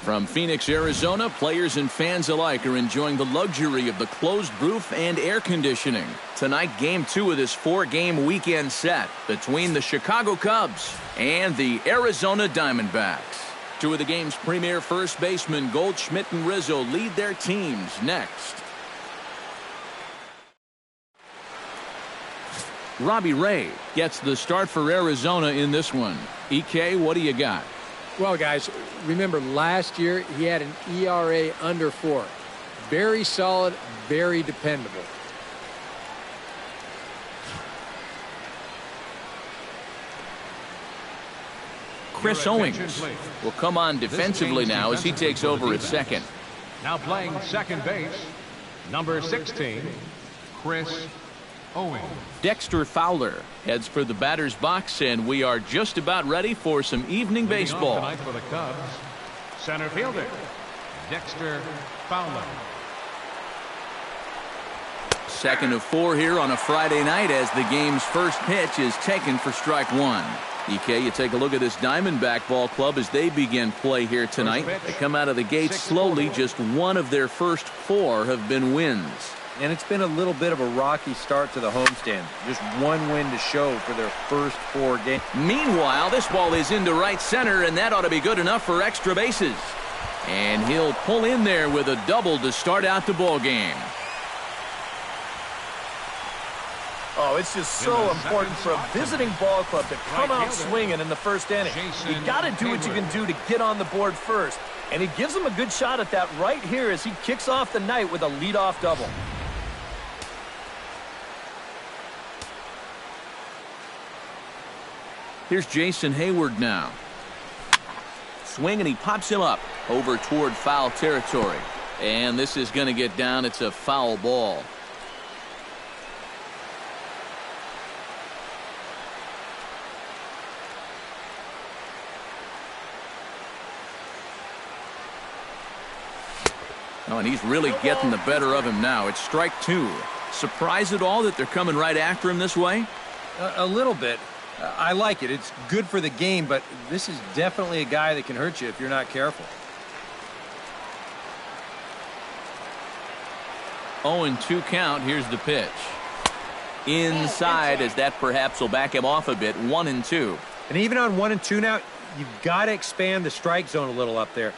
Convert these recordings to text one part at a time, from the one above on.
From Phoenix, Arizona, players and fans alike are enjoying the luxury of the closed roof and air conditioning. Tonight, Game 2 of this 4-game weekend set between the Chicago Cubs and the Arizona Diamondbacks. Two of the game's premier first basemen, Goldschmidt and Rizzo, lead their teams next. Robbie Ray gets the start for Arizona in this one. EK, what do you got? Well, guys, remember last year he had an ERA under 4. Very solid, very dependable. Chris Owings will come on defensively now as he takes over at second. Now playing second base, number 16, Chris Owings. Dexter Fowler heads for the batter's box, and we are just about ready for some evening baseball. Tonight for the Cubs, center fielder Dexter Fowler. Second of 4 here on a Friday night as the game's first pitch is taken for strike 1. EK, you take a look at this Diamondback ball club as they begin play here tonight. They come out of the gate slowly. Just one of their first 4 have been wins. And it's been a little bit of a rocky start to the homestand. Just one win to show for their first 4 games. Meanwhile, this ball is into right center, and that ought to be good enough for extra bases. And he'll pull in there with a double to start out the ball game. Oh, it's just so important for a visiting ball club to come out swinging in the first inning. You got to do what you can do to get on the board first. And he gives him a good shot at that right here as he kicks off the night with a leadoff double. Here's Jason Hayward now. Swing, and he pops him up over toward foul territory. And this is going to get down. It's a foul ball. Oh, and he's really getting the better of him now. It's strike 2. Surprised at all that they're coming right after him this way? A little bit. I like it. It's good for the game, but this is definitely a guy that can hurt you if you're not careful. 0-2 count. Here's the pitch. Inside, as that perhaps will back him off a bit. 1-2. And even on 1-2 now, you've got to expand the strike zone a little up there.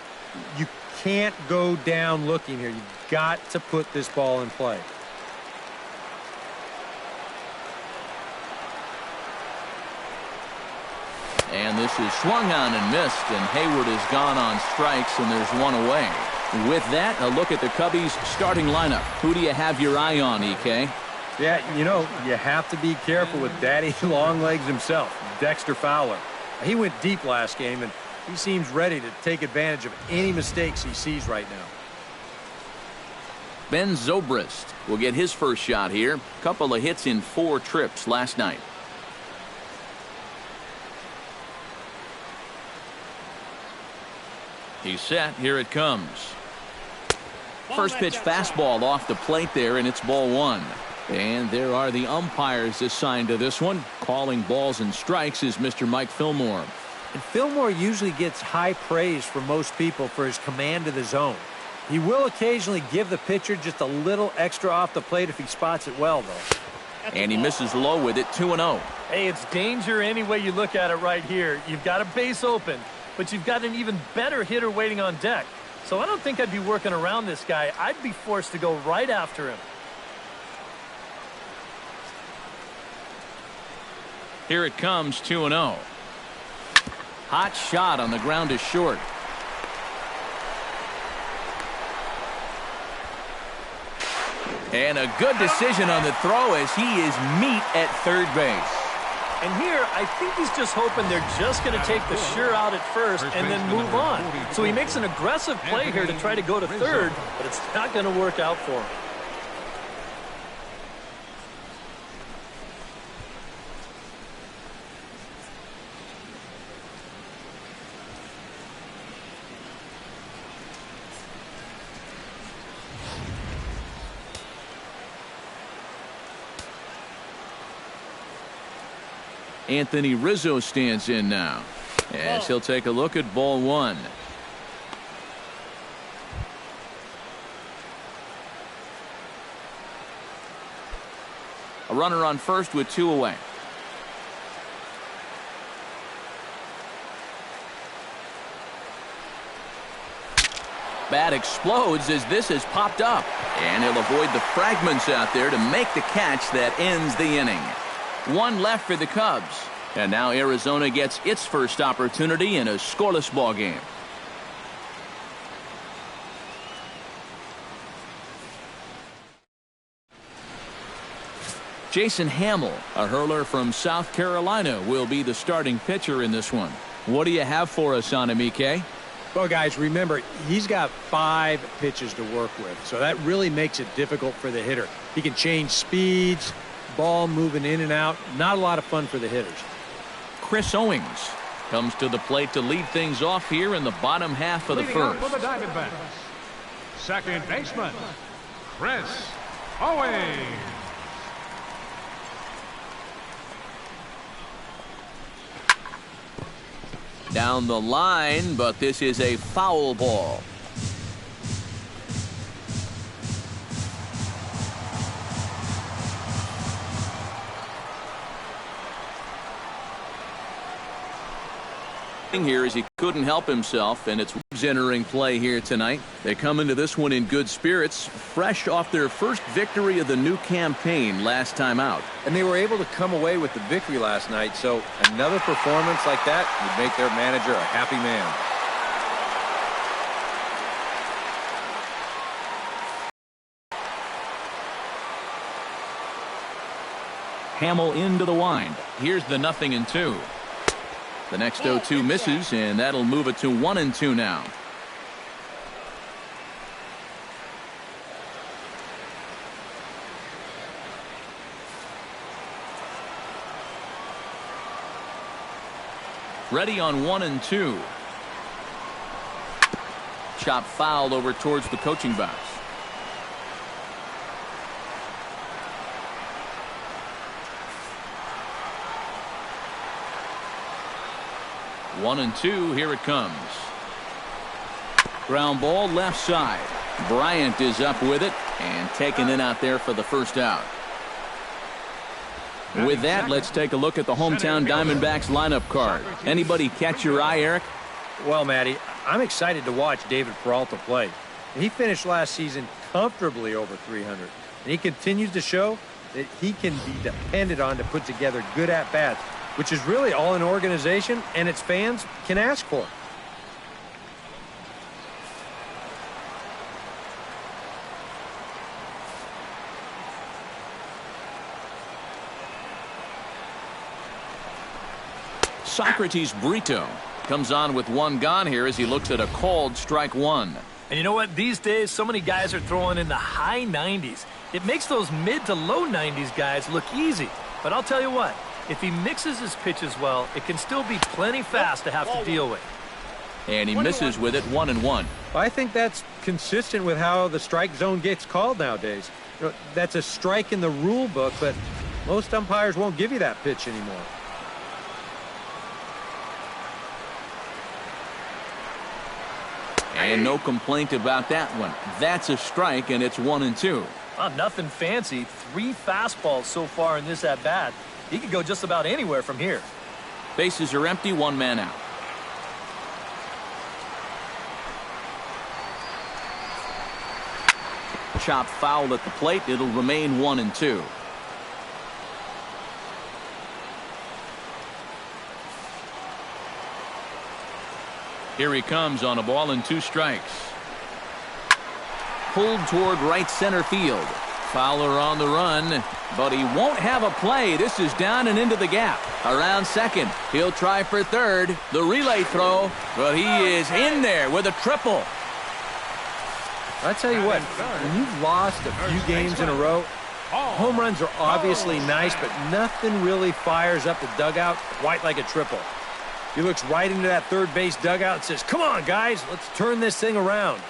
You can't go down looking here. You've got to put this ball in play. And this is swung on and missed, and Hayward has gone on strikes, and there's one away. With that, a look at the Cubbies' starting lineup. Who do you have your eye on, EK? Yeah, you know, you have to be careful with Daddy Longlegs himself, Dexter Fowler. He went deep last game, and he seems ready to take advantage of any mistakes he sees right now. Ben Zobrist will get his first shot here. Couple of hits in 4 trips last night. He's set. Here it comes. First pitch fastball off the plate there, and it's ball 1. And there are the umpires assigned to this one. Calling balls and strikes is Mr. Mike Fillmore. And Fillmore usually gets high praise from most people for his command of the zone. He will occasionally give the pitcher just a little extra off the plate if he spots it well, though. And he misses low with it. 2-0. Hey, it's danger any way you look at it right here. You've got a base open, but you've got an even better hitter waiting on deck. So I don't think I'd be working around this guy. I'd be forced to go right after him. Here it comes. 2-0. Hot shot on the ground is short. And a good decision on the throw as he is meat at third base. And here, I think he's just hoping they're just going to take the sure out at first and then move on. So he makes an aggressive play here to try to go to third, but it's not going to work out for him. Anthony Rizzo stands in now as he'll take a look at ball 1. A runner on first with 2 away. Bat explodes as this has popped up. And he'll avoid the fragments out there to make the catch that ends the inning. 1 left for the Cubs. And now Arizona gets its first opportunity in a scoreless ball game. Jason Hamill, a hurler from South Carolina, will be the starting pitcher in this one. What do you have for us on him, EK? Well, guys, remember, he's got 5 pitches to work with, so that really makes it difficult for the hitter. He can change speeds, ball moving in and out. Not a lot of fun for the hitters. Chris Owings comes to the plate to lead things off here in the bottom half of the first. For the Diamondbacks, second baseman, Chris Owings. Down the line, but this is a foul ball. Here as he couldn't help himself, and it's Cubs entering play here tonight. They come into this one in good spirits, fresh off their first victory of the new campaign last time out. And they were able to come away with the victory last night, so another performance like that would make their manager a happy man. Hamill into the wind. Here's the 0-2. The next 0-2 misses, and that'll move it to 1-2 now. Ready on 1-2. Chop foul over towards the coaching box. One and two, here it comes. Ground ball left side. Bryant is up with it and taken in out there for the first out. With that, let's take a look at the hometown Diamondbacks lineup card. Anybody catch your eye, Eric? Well, Matty, I'm excited to watch David Peralta play. He finished last season comfortably over 300, and he continues to show that he can be depended on to put together good at-bats, which is really all an organization and its fans can ask for. Socrates Brito comes on with one gone here as he looks at a called strike one. And you know what? These days, so many guys are throwing in the high 90s. It makes those mid to low 90s guys look easy. But I'll tell you what. If he mixes his pitches well, it can still be plenty fast to have to deal with. And he misses with it 1-1. I think that's consistent with how the strike zone gets called nowadays. You know, that's a strike in the rule book, but most umpires won't give you that pitch anymore. And no complaint about that one. That's a strike, and it's 1-2. Nothing fancy. 3 fastballs so far in this at-bat. He could go just about anywhere from here. Bases are empty, 1 man out. Chop foul at the plate. It'll remain 1-2. Here he comes on a ball and 2 strikes. Pulled toward right center field. Fowler on the run, but he won't have a play. This is down and into the gap. Around second. He'll try for third. The relay throw, but he is in there with a triple. I tell you what, when you've lost a few games in a row, home runs are obviously nice, but nothing really fires up the dugout quite like a triple. He looks right into that third base dugout and says, "Come on, guys, let's turn this thing around."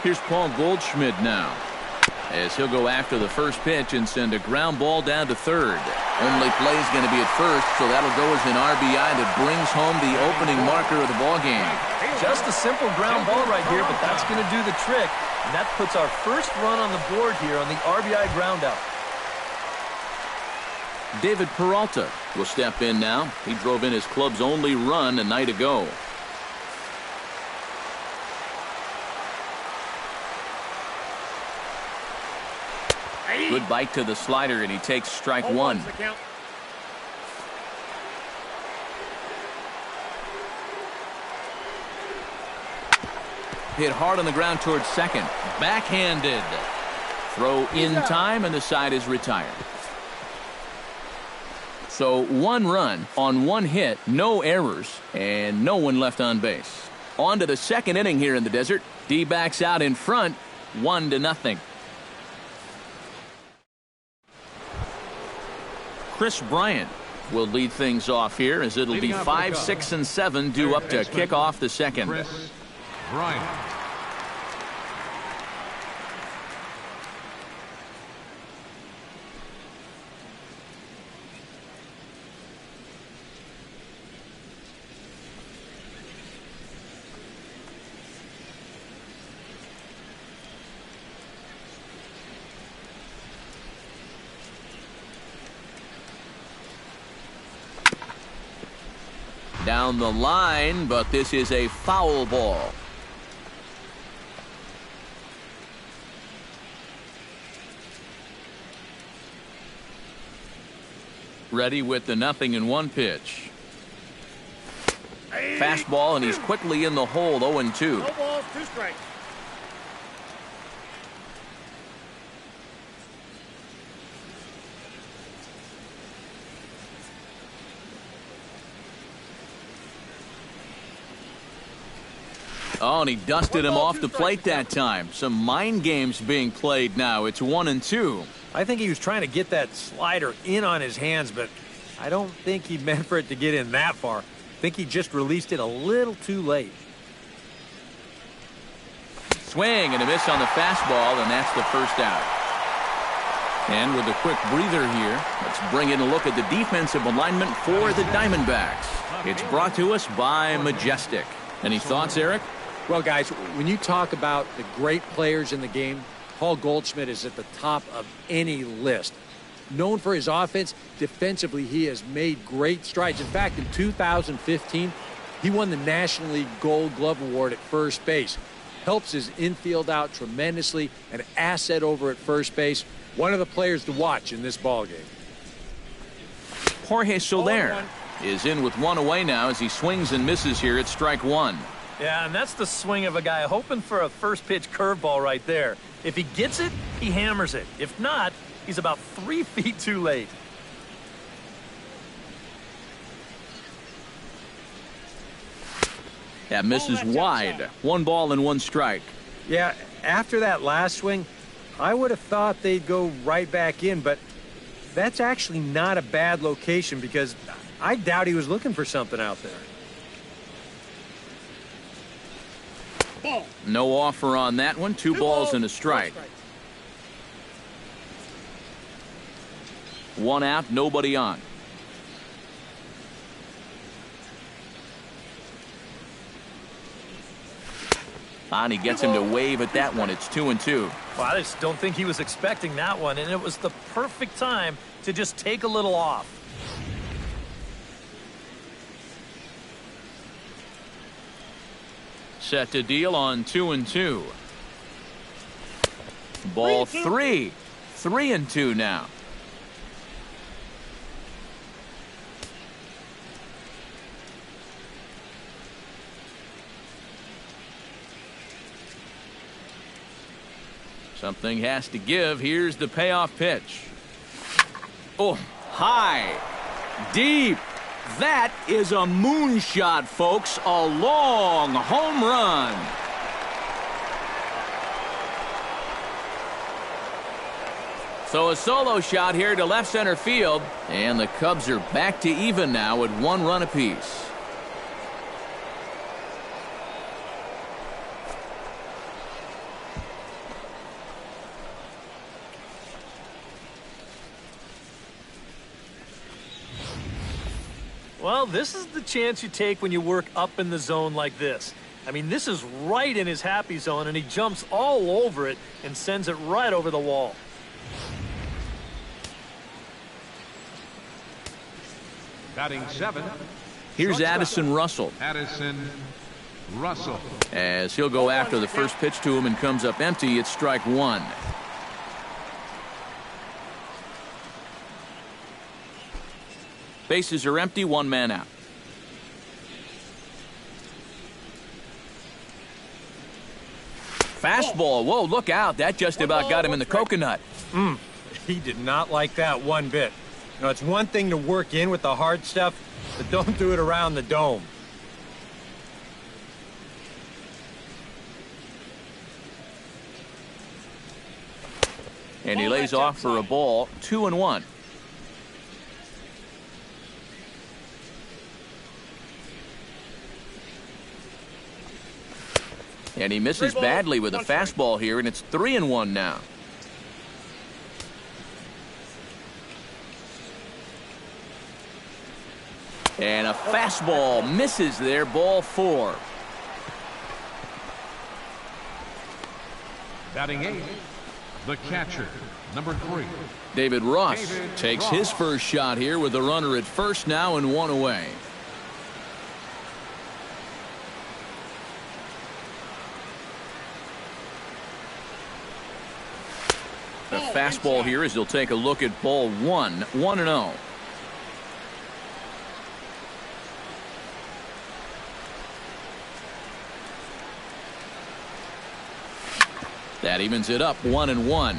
Here's Paul Goldschmidt now. as he'll go after the first pitch and send a ground ball down to third. Only play is going to be at first, so that'll go as an RBI that brings home the opening marker of the ballgame. Just a simple ground ball right here, but that's going to do the trick. And that puts our first run on the board here on the RBI groundout. David Peralta will step in now. He drove in his club's only run a night ago. Good bite to the slider, and he takes strike one. Hit hard on the ground towards second. Backhanded. Throw in time, and the side is retired. So 1 run on 1 hit, no errors, and no one left on base. On to the second inning here in the desert. D-backs out in front, 1-0. Chris Bryant will lead things off here, as it'll be 5, 6, and 7 due up to kick off the second. Chris Bryant. Down the line, but this is a foul ball. Ready with the 0-1 pitch. Fastball, and he's quickly in the hole, 0-2. No balls, 2 strikes. Oh, and he dusted him off the plate that time. Some mind games being played now. It's 1-2. I think he was trying to get that slider in on his hands, but I don't think he meant for it to get in that far. I think he just released it a little too late. Swing and a miss on the fastball, and that's the first out. And with a quick breather here, let's bring in a look at the defensive alignment for the Diamondbacks. It's brought to us by Majestic. Any thoughts, Eric? Well, guys, when you talk about the great players in the game, Paul Goldschmidt is at the top of any list. Known for his offense, defensively he has made great strides. In fact, in 2015, he won the National League Gold Glove Award at first base. Helps his infield out tremendously, an asset over at first base. One of the players to watch in this ballgame. Jorge Soler is in with 1 away now as he swings and misses here at strike 1. Yeah, and that's the swing of a guy hoping for a first pitch curveball right there. If he gets it, he hammers it. If not, he's about 3 feet too late. That misses wide. 1 ball and 1 strike. Yeah, after that last swing, I would have thought they'd go right back in, but that's actually not a bad location because I doubt he was looking for something out there. Ball. No offer on that one. 2 balls and a strike. 1 out, nobody on. And he gets him to wave at that one. It's 2-2. Well, I just don't think he was expecting that one, and it was the perfect time to just take a little off. Set to deal on 2-2. Ball 3. 3-2 now. Something has to give. Here's the payoff pitch. Oh, high, deep. That is a moonshot, folks. A long home run. So a solo shot here to left center field. And the Cubs are back to even now at 1 run apiece. Well, this is the chance you take when you work up in the zone like this. I mean, this is right in his happy zone, and he jumps all over it and sends it right over the wall. Batting 7. Here's Addison Russell. Addison Russell. As he'll go after the first pitch to him and comes up empty, it's strike one. Bases are empty, one man out. Fastball. Whoa, look out. That just about got him in the coconut. He did not like that one bit. You know, it's one thing to work in with the hard stuff, but don't do it around the dome. And he lays off for a ball, 2-1. And he misses badly with a fastball here, and it's 3-1 now. And a fastball misses there, ball 4. Batting 8. The catcher, number 3. David Ross takes his first shot here with a runner at first now and one away. The fastball here as he'll take a look at ball 1, 1-0. That evens it up, 1-1.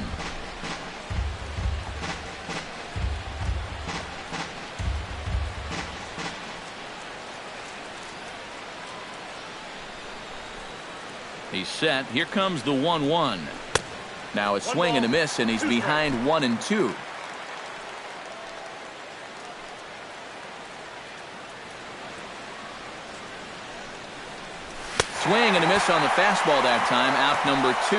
He's set. Here comes the 1-1. Now a swing and a miss, and he's behind 1-2. Swing and a miss on the fastball that time, out number 2.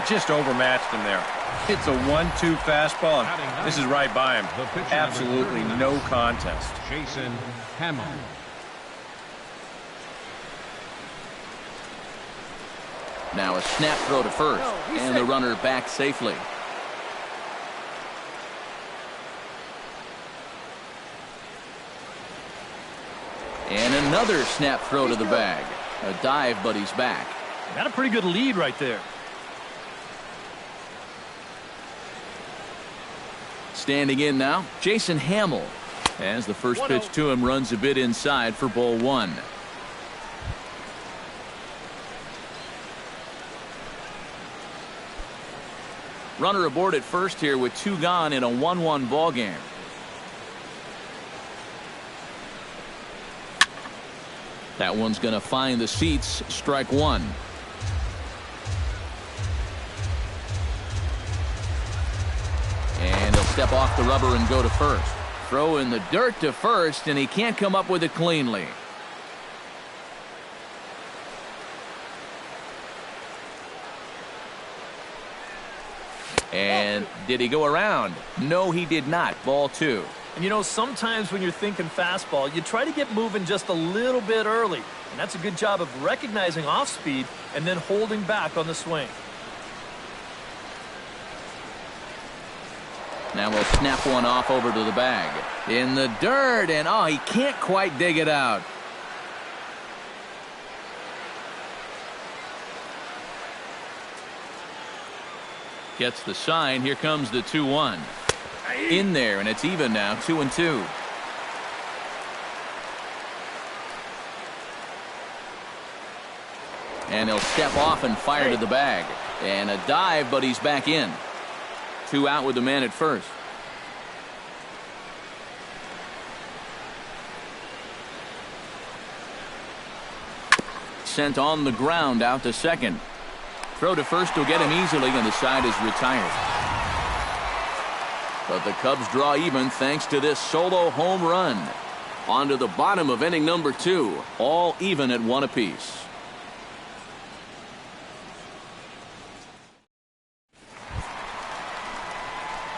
Just overmatched him there. It's a 1-2 fastball. This is right by him. Absolutely no contest. Jason Hamill. Now a snap throw to first, and the runner back safely. And another snap throw to the bag. A dive, but he's back. Got a pretty good lead right there. Standing in now, Jason Hamill. As the first pitch to him runs a bit inside for ball 1. Runner aboard at first here with 2 gone in a 1-1 ball game. That one's going to find the seats. Strike 1. And he'll step off the rubber and go to first. Throw in the dirt to first, and he can't come up with it cleanly. And did he go around? No, he did not. Ball 2. And you know, sometimes when you're thinking fastball, you try to get moving just a little bit early. And that's a good job of recognizing off speed and then holding back on the swing. Now we'll snap one off over to the bag. In the dirt, and oh, he can't quite dig it out. Gets the sign. Here comes the 2-1. In there, and it's even now, 2-2. And he'll step off and fire to the bag. And a dive, but he's back in. 2 out with the man at first. Sent on the ground out to second. Throw to first will get him easily, and the side is retired. But the Cubs draw even thanks to this solo home run. On to the bottom of inning number 2. All even at 1 apiece.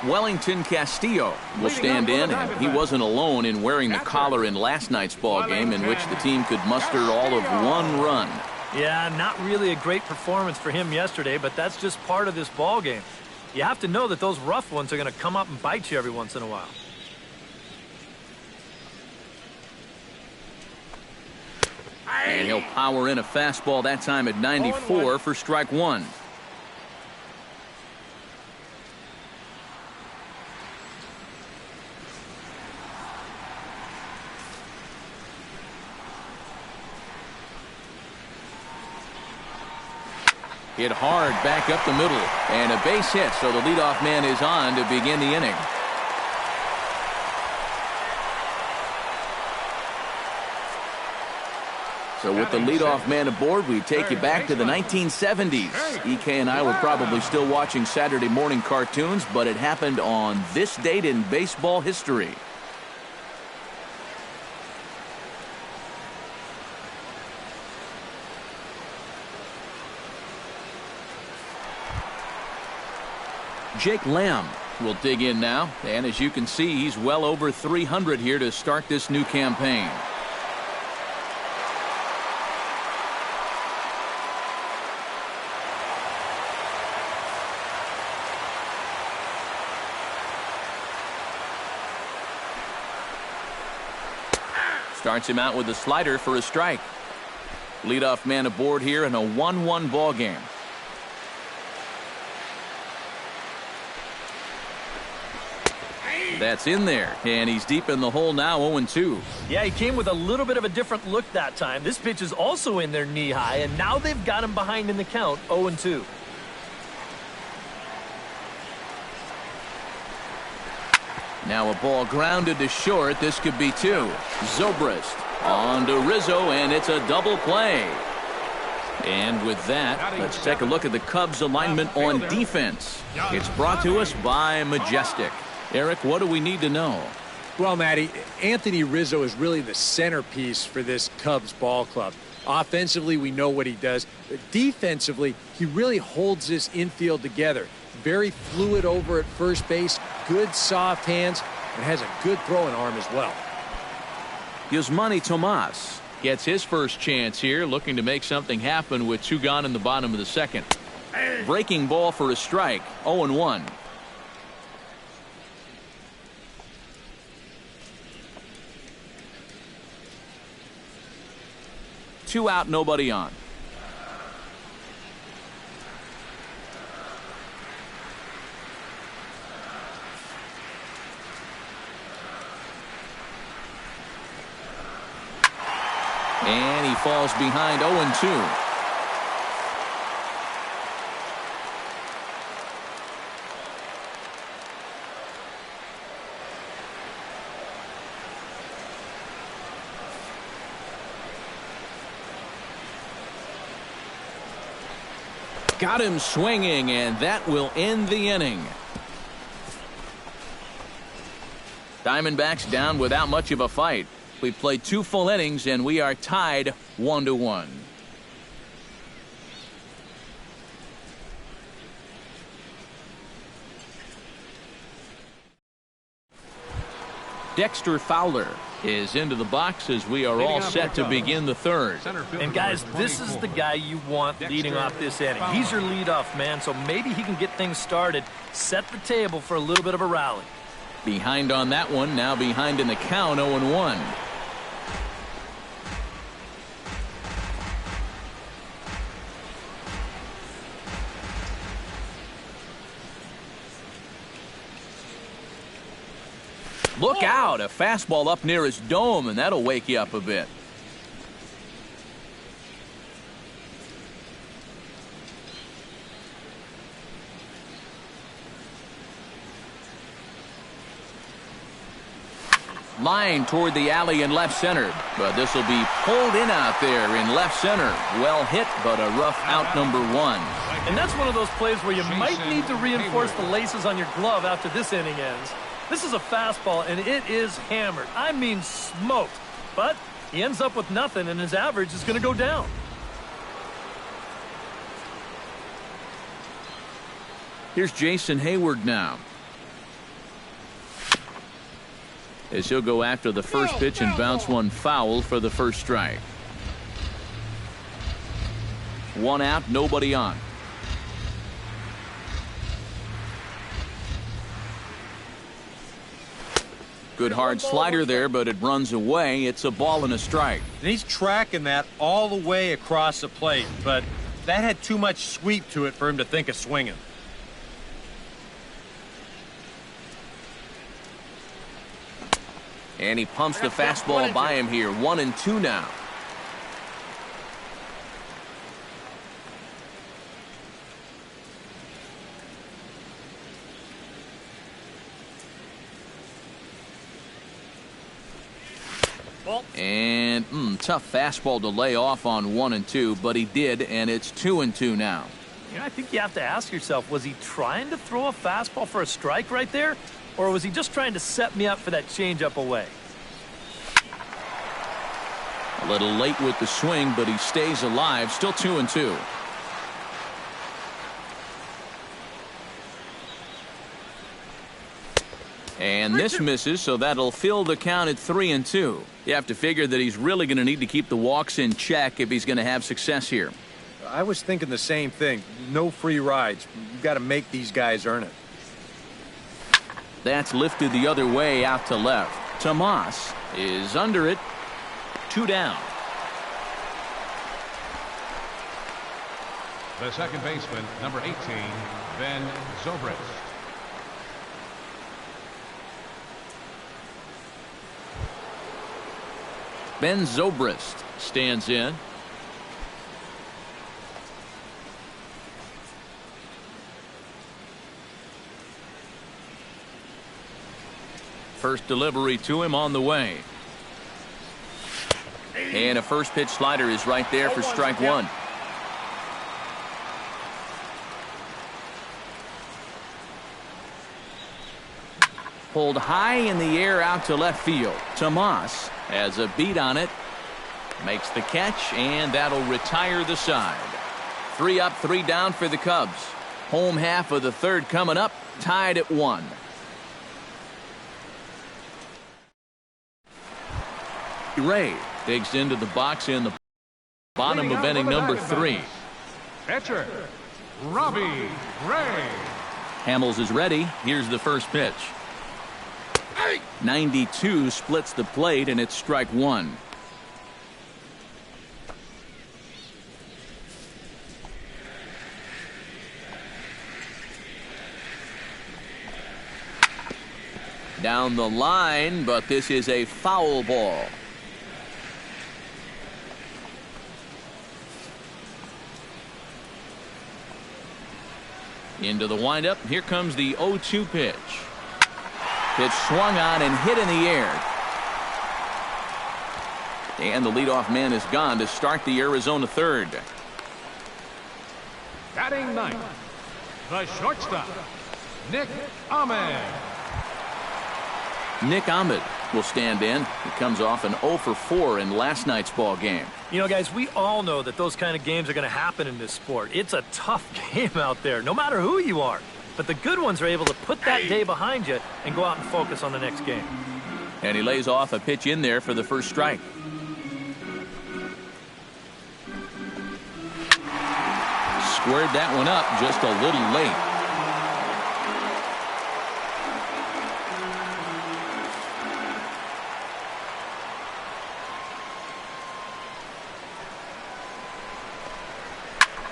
Wellington Castillo will stand in, and he wasn't alone in wearing the collar in last night's ball game, in which the team could muster all of 1 run. Yeah, not really a great performance for him yesterday, but that's just part of this ball game. You have to know that those rough ones are going to come up and bite you every once in a while. And he'll power in a fastball that time at 94 for strike 1. Hit hard back up the middle, and a base hit, so the leadoff man is on to begin the inning. So with the leadoff man aboard, we take you back to the 1970s. EK and I were probably still watching Saturday morning cartoons, but it happened on this date in baseball history. Jake Lamb will dig in now, and as you can see, he's well over 300 here to start this new campaign. Starts him out with a slider for a strike. Leadoff man aboard here in a 1-1 ball game. That's in there, and he's deep in the hole now, 0-2. Yeah, he came with a little bit of a different look that time. This pitch is also in there knee-high, and now they've got him behind in the count, 0-2. Now a ball grounded to short. This could be 2. Zobrist on to Rizzo, and it's a double play. And with that, let's take a look at the Cubs alignment on defense. It's brought to us by Majestic. Eric, what do we need to know? Well, Matty, Anthony Rizzo is really the centerpiece for this Cubs ball club. Offensively, we know what he does. But defensively, he really holds this infield together. Very fluid over at first base, good soft hands, and has a good throwing arm as well. Yasmani Tomas gets his first chance here, looking to make something happen with 2 gone in the bottom of the second. Breaking ball for a strike, 0-1. Two out, nobody on. And he falls behind 0-2. Got him swinging, and that will end the inning. Diamondbacks down without much of a fight. We've played 2 full innings, and we are tied 1-1. Dexter Fowler is into the box as we are all set to begin the third. And guys, this is the guy you want leading off this inning. He's your leadoff man, so maybe he can get things started, set the table for a little bit of a rally. Behind on that one, now behind in the count, 0-1. Look out, a fastball up near his dome, and that'll wake you up a bit. Line toward the alley in left center, but this will be pulled in out there in left center. Well hit, but a rough out, number 1. And that's one of those plays where you might need to reinforce the laces on your glove after this inning ends. This is a fastball, and it is hammered. I mean smoked. But he ends up with nothing, and his average is going to go down. Here's Jason Hayward now. as he'll go after the first pitch and bounce one foul for the first strike. 1 out, nobody on. Good hard slider there, but it runs away. It's a ball and a strike. And he's tracking that all the way across the plate, but that had too much sweep to it for him to think of swinging. And he pumps the fastball by him here. 1-2 now. And tough fastball to lay off on 1-2, but he did, and it's 2-2 now. You know, I think you have to ask yourself, was he trying to throw a fastball for a strike right there? Or was he just trying to set me up for that changeup away? A little late with the swing, but he stays alive. Still 2-2. And this misses, so that'll fill the count at 3-2. You have to figure that he's really going to need to keep the walks in check if he's going to have success here. I was thinking the same thing. No free rides. You've got to make these guys earn it. That's lifted the other way out to left. Tomas is under it. 2 down. The second baseman, number 18, Ben Zobrist. Ben Zobrist stands in. First delivery to him on the way. And a first pitch slider is right there for strike one. Pulled high in the air out to left field. Tomas has a beat on it. Makes the catch, and that'll retire the side. 3 up, 3 down for the Cubs. Home half of the third coming up, tied at 1. Ray digs into the box in the bottom of inning number 3. Pitcher, Robbie Ray. Hamels is ready. Here's the first pitch. 92 splits the plate, and it's strike one. Down the line, but this is a foul ball. Into the windup. Here comes the 0-2 pitch. Pitch swung on and hit in the air. And the leadoff man is gone to start the Arizona third. Batting ninth, the shortstop, Nick Ahmed. Nick Ahmed will stand in. He comes off an 0 for 4 in last night's ball game. You know, guys, we all know that those kind of games are going to happen in this sport. It's a tough game out there, no matter who you are. But the good ones are able to put that day behind you and go out and focus on the next game. And he lays off a pitch in there for the first strike. Squared that one up just a little late.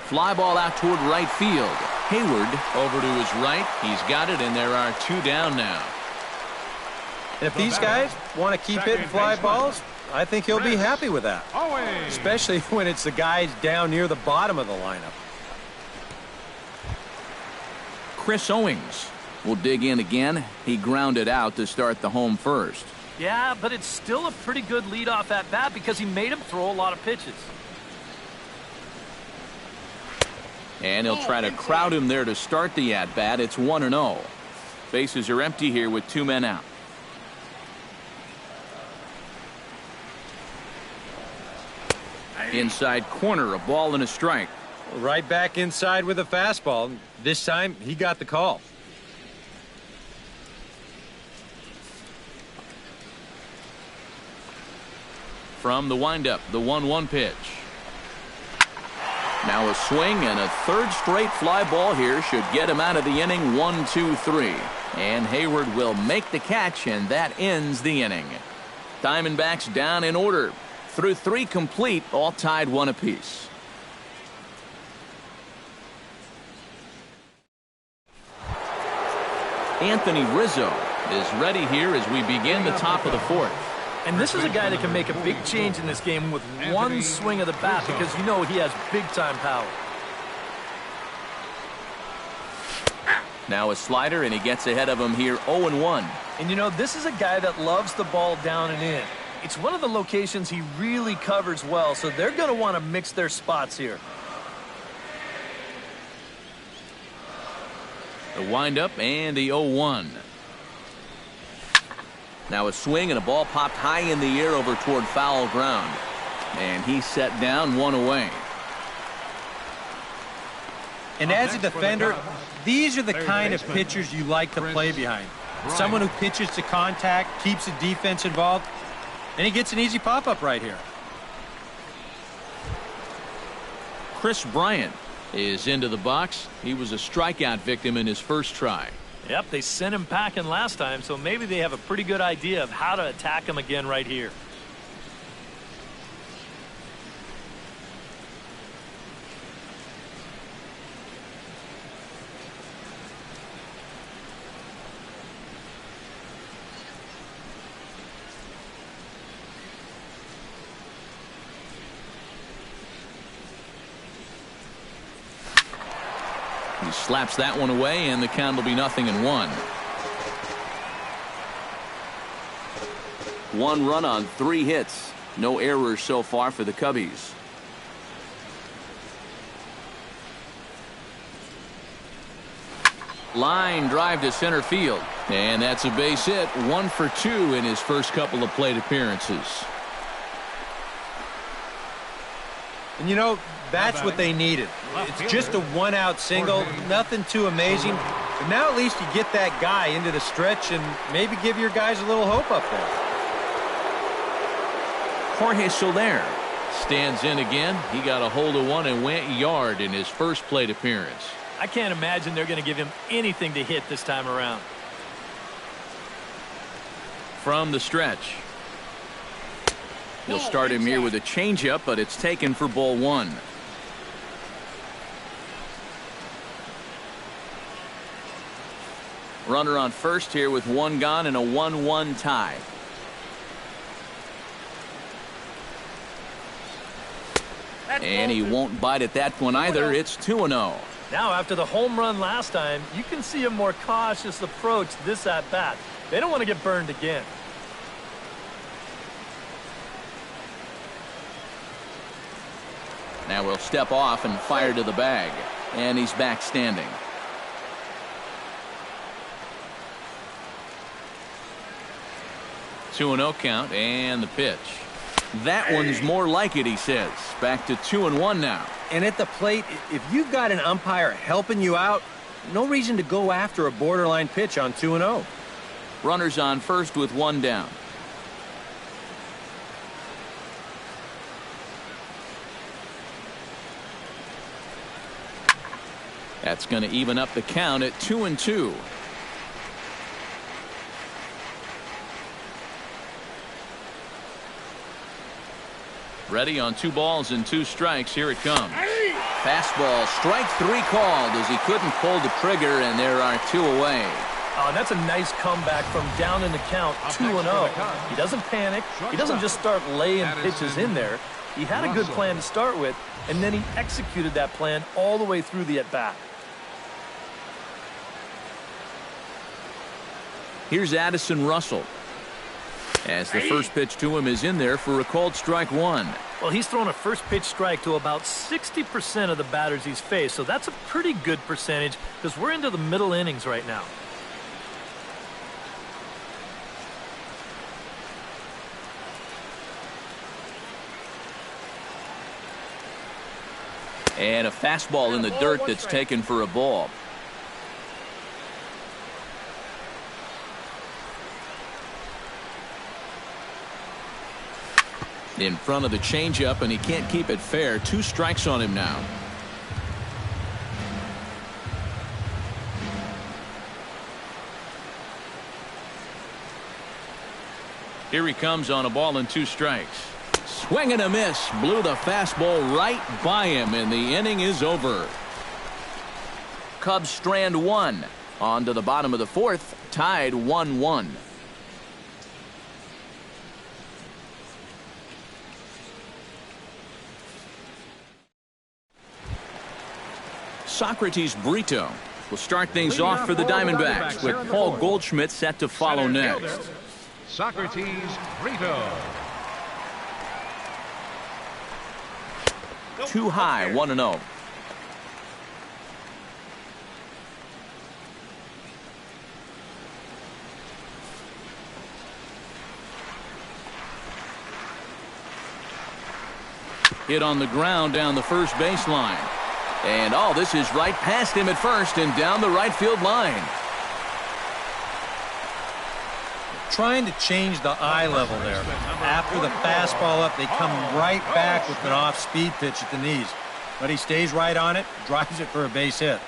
Fly ball out toward right field. Hayward over to his right. He's got it, and there are 2 down now. And if these guys want to keep hitting fly balls, I think he'll be happy with that. Especially when it's the guys down near the bottom of the lineup. Chris Owings will dig in again. He grounded out to start the home first. Yeah, but it's still a pretty good leadoff at bat because he made him throw a lot of pitches. And he'll try to crowd him there to start the at-bat. It's 1-0. Bases are empty here with 2 men out. Inside corner, a ball and a strike. Right back inside with a fastball. This time, he got the call. From the windup, the 1-1 pitch. Now a swing and a third straight fly ball here should get him out of the inning. 1-2-3. And Hayward will make the catch, and that ends the inning. Diamondbacks down in order. Through 3 complete, all tied 1 apiece. Anthony Rizzo is ready here as we begin the top of the 4th. And this is a guy that can make a big change in this game with one swing of the bat, because you know he has big-time power. Now a slider, and he gets ahead of him here 0-1. And you know, this is a guy that loves the ball down and in. It's one of the locations he really covers well, so they're going to want to mix their spots here. The windup and the 0-1. Now a swing and a ball popped high in the air over toward foul ground. And he's set down 1 away. And as a defender, these are the kind of pitchers you like to play behind. Someone who pitches to contact, keeps the defense involved, and he gets an easy pop-up right here. Chris Bryant is into the box. He was a strikeout victim in his first try. Yep, they sent him packing last time, so maybe they have a pretty good idea of how to attack him again right here. He slaps that one away, and the count will be 0-1. 1 run on 3 hits. No errors so far for the Cubbies. Line drive to center field. And that's a base hit. 1 for 2 in his first couple of plate appearances. And you know, that's what they needed. It's just a 1-out single, nothing too amazing. But now at least you get that guy into the stretch and maybe give your guys a little hope up there. Jorge Soler stands in again. He got a hold of one and went yard in his first plate appearance. I can't imagine they're going to give him anything to hit this time around. From the stretch. He'll start him here with a changeup, but it's taken for ball 1. Runner on first here with 1 gone and a 1-1 tie. And he won't bite at that one either. It's 2-0. Now after the home run last time, you can see a more cautious approach this at bat. They don't want to get burned again. Now we'll step off and fire to the bag. And he's back standing. Two 2-0 count and the pitch. That one's more like it, he says. Back to 2-1 now. And at the plate, if you've got an umpire helping you out, no reason to go after a borderline pitch on 2-0. Runners on first with 1 down. That's going to even up the count at 2-2. Ready on 2 balls and 2 strikes. Here it comes. Fastball, strike 3 called as he couldn't pull the trigger, and there are 2 away. Oh, that's a nice comeback from down in the count, 2-0. He doesn't panic. He doesn't just start laying pitches in there. He had a good plan to start with, and then he executed that plan all the way through the at-bat. Here's Addison Russell, as the first pitch to him is in there for a called strike 1. Well, he's thrown a first pitch strike to about 60% of the batters he's faced, so that's a pretty good percentage because we're into the middle innings right now. And a fastball in the dirt that's taken for a ball. In front of the changeup, and he can't keep it fair. 2 strikes on him now. Here he comes on a ball and 2 strikes. Swing and a miss. Blew the fastball right by him, and the inning is over. Cubs strand 1. On to the bottom of the 4th, tied 1-1. Socrates Brito will start things off for the Diamondbacks, with Paul Goldschmidt set to follow next. Socrates Brito. Too high, 1-0. Hit on the ground down the first baseline. And oh, this is right past him at first and down the right field line. Trying to change the eye level there. After the fastball up, they come right back with an off-speed pitch at the knees. But he stays right on it, drives it for a base hit.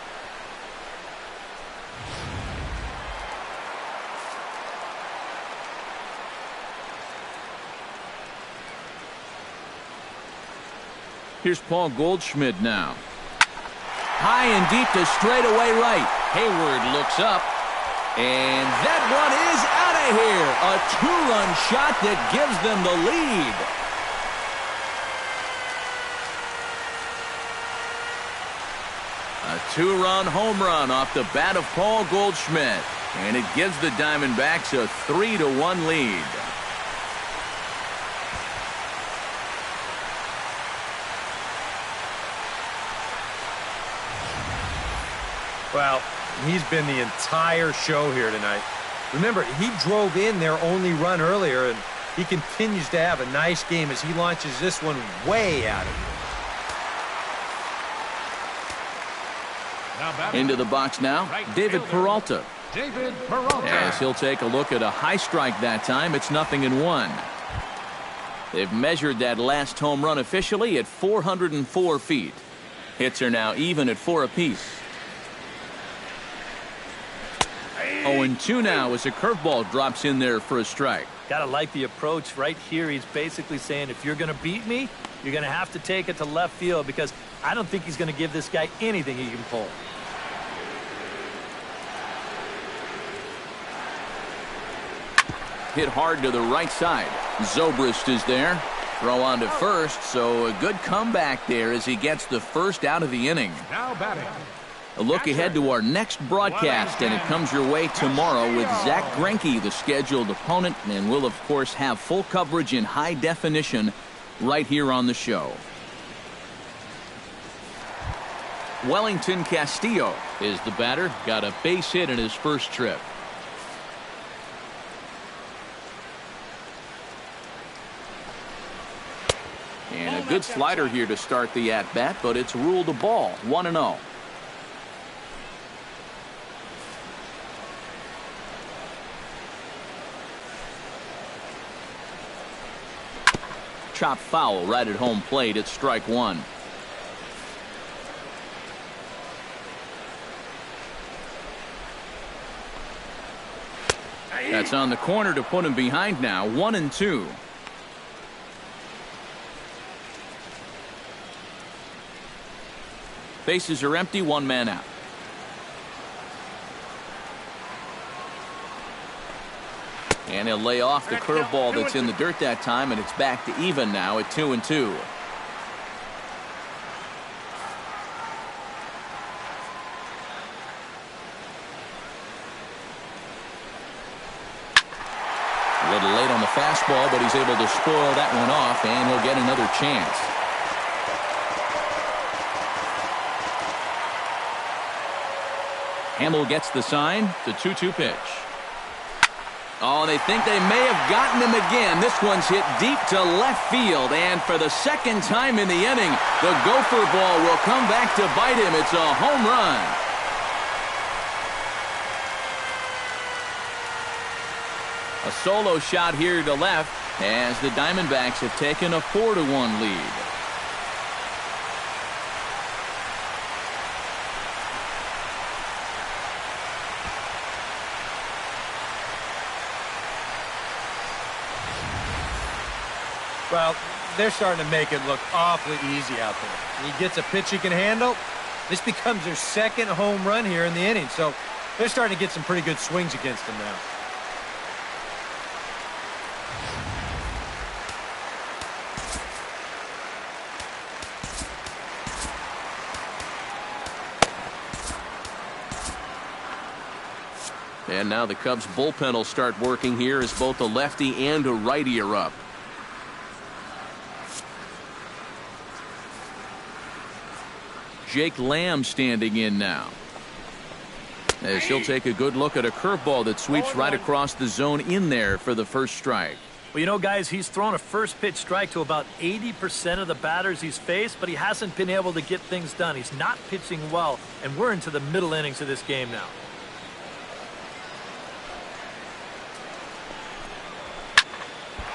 Here's Paul Goldschmidt now. High and deep to straightaway right. Hayward looks up. And that one is out of here. A 2-run shot that gives them the lead. A 2-run home run off the bat of Paul Goldschmidt. And it gives the Diamondbacks a 3-1 lead. Well, he's been the entire show here tonight. Remember, he drove in their only run earlier, and he continues to have a nice game as he launches this one way out of here. Into the box now, David Peralta. David Peralta. As he'll take a look at a high strike that time, it's 0-1. They've measured that last home run officially at 404 feet. Hits are now even at 4 apiece. 0-2 now as a curveball drops in there for a strike. Gotta like the approach right here. He's basically saying, if you're gonna beat me, you're gonna have to take it to left field, because I don't think he's gonna give this guy anything he can pull. Hit hard to the right side. Zobrist is there. Throw on to first, so a good comeback there as he gets the first out of the inning. Now batting. A look ahead to our next broadcast, and it comes your way tomorrow with Zach Greinke, the scheduled opponent, and we'll, of course, have full coverage in high definition right here on the show. Wellington Castillo is the batter. Got a base hit in his first trip. And a good slider here to start the at-bat, but it's ruled a ball, 1-0. Chop foul right at home plate. It's strike 1. That's on the corner to put him behind now. 1-2. Bases are empty. 1 man out. And he'll lay off the curveball that's in the dirt that time, and it's back to even now at 2-2. A little late on the fastball, but he's able to spoil that one off, and he'll get another chance. Hamill gets the sign. The 2-2 pitch. Oh, they think they may have gotten him again. This one's hit deep to left field, and for the second time in the inning, the gopher ball will come back to bite him. It's a home run. A solo shot here to left as the Diamondbacks have taken a 4-1 lead. Well, they're starting to make it look awfully easy out there. He gets a pitch he can handle. This becomes their second home run here in the inning, so they're starting to get some pretty good swings against him now. And now the Cubs bullpen will start working here as both a lefty and a righty are up. Jake Lamb standing in now, as he'll take a good look at a curveball that sweeps right across the zone in there for the first strike. Well, you know, guys, he's thrown a first pitch strike to about 80% of the batters he's faced, but he hasn't been able to get things done. He's not pitching well, and we're into the middle innings of this game now.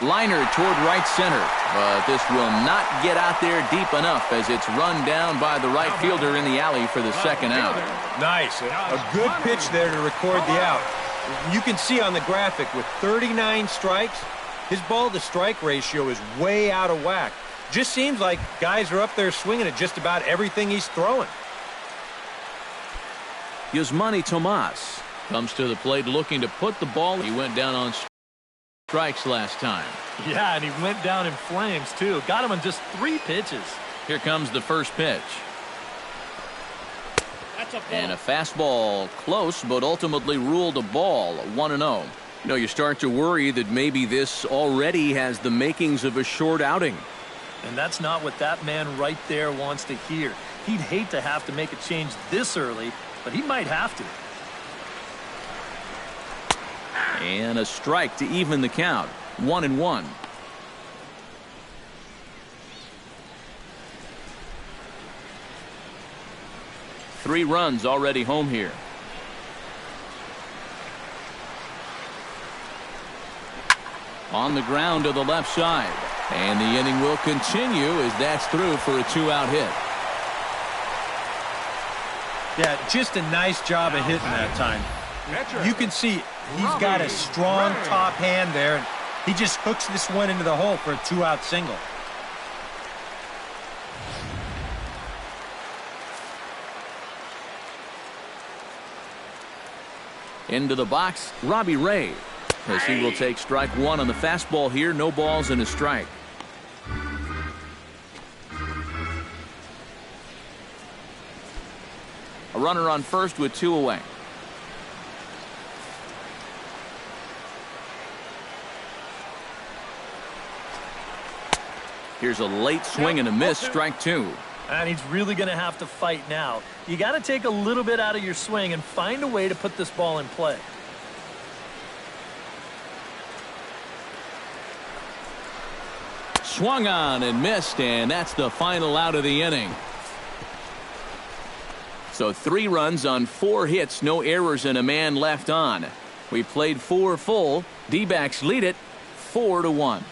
Liner toward right center, but this will not get out there deep enough as it's run down by the right fielder in the alley for the second out. Nice. A good pitch there to record the out. You can see on the graphic with 39 strikes, his ball-to-strike ratio is way out of whack. Just seems like guys are up there swinging at just about everything he's throwing. Yasmani Tomas comes to the plate looking to put the ball. He went down on strikes last time. Yeah, and he went down in flames, too. Got him on just 3 pitches. Here comes the first pitch. And a fastball close, but ultimately ruled a ball, 1-0. You know, you start to worry that maybe this already has the makings of a short outing. And that's not what that man right there wants to hear. He'd hate to have to make a change this early, but he might have to. And a strike to even the count, 1-1. Three runs already home here. On the ground to the left side. And the inning will continue as that's through for a 2-out hit. Yeah, just a nice job of hitting that time. You can see he's got a strong top hand there, and he just hooks this one into the hole for a 2-out single. Into the box, Robbie Ray, as he will take strike one on the fastball here. No balls and a strike. A runner on first with 2 away. Here's a late swing and a miss, strike 2. And he's really going to have to fight now. You got to take a little bit out of your swing and find a way to put this ball in play. Swung on and missed, and that's the final out of the inning. So 3 runs on 4 hits, no errors, and a man left on. We played 4 full. D-backs lead it 4-1.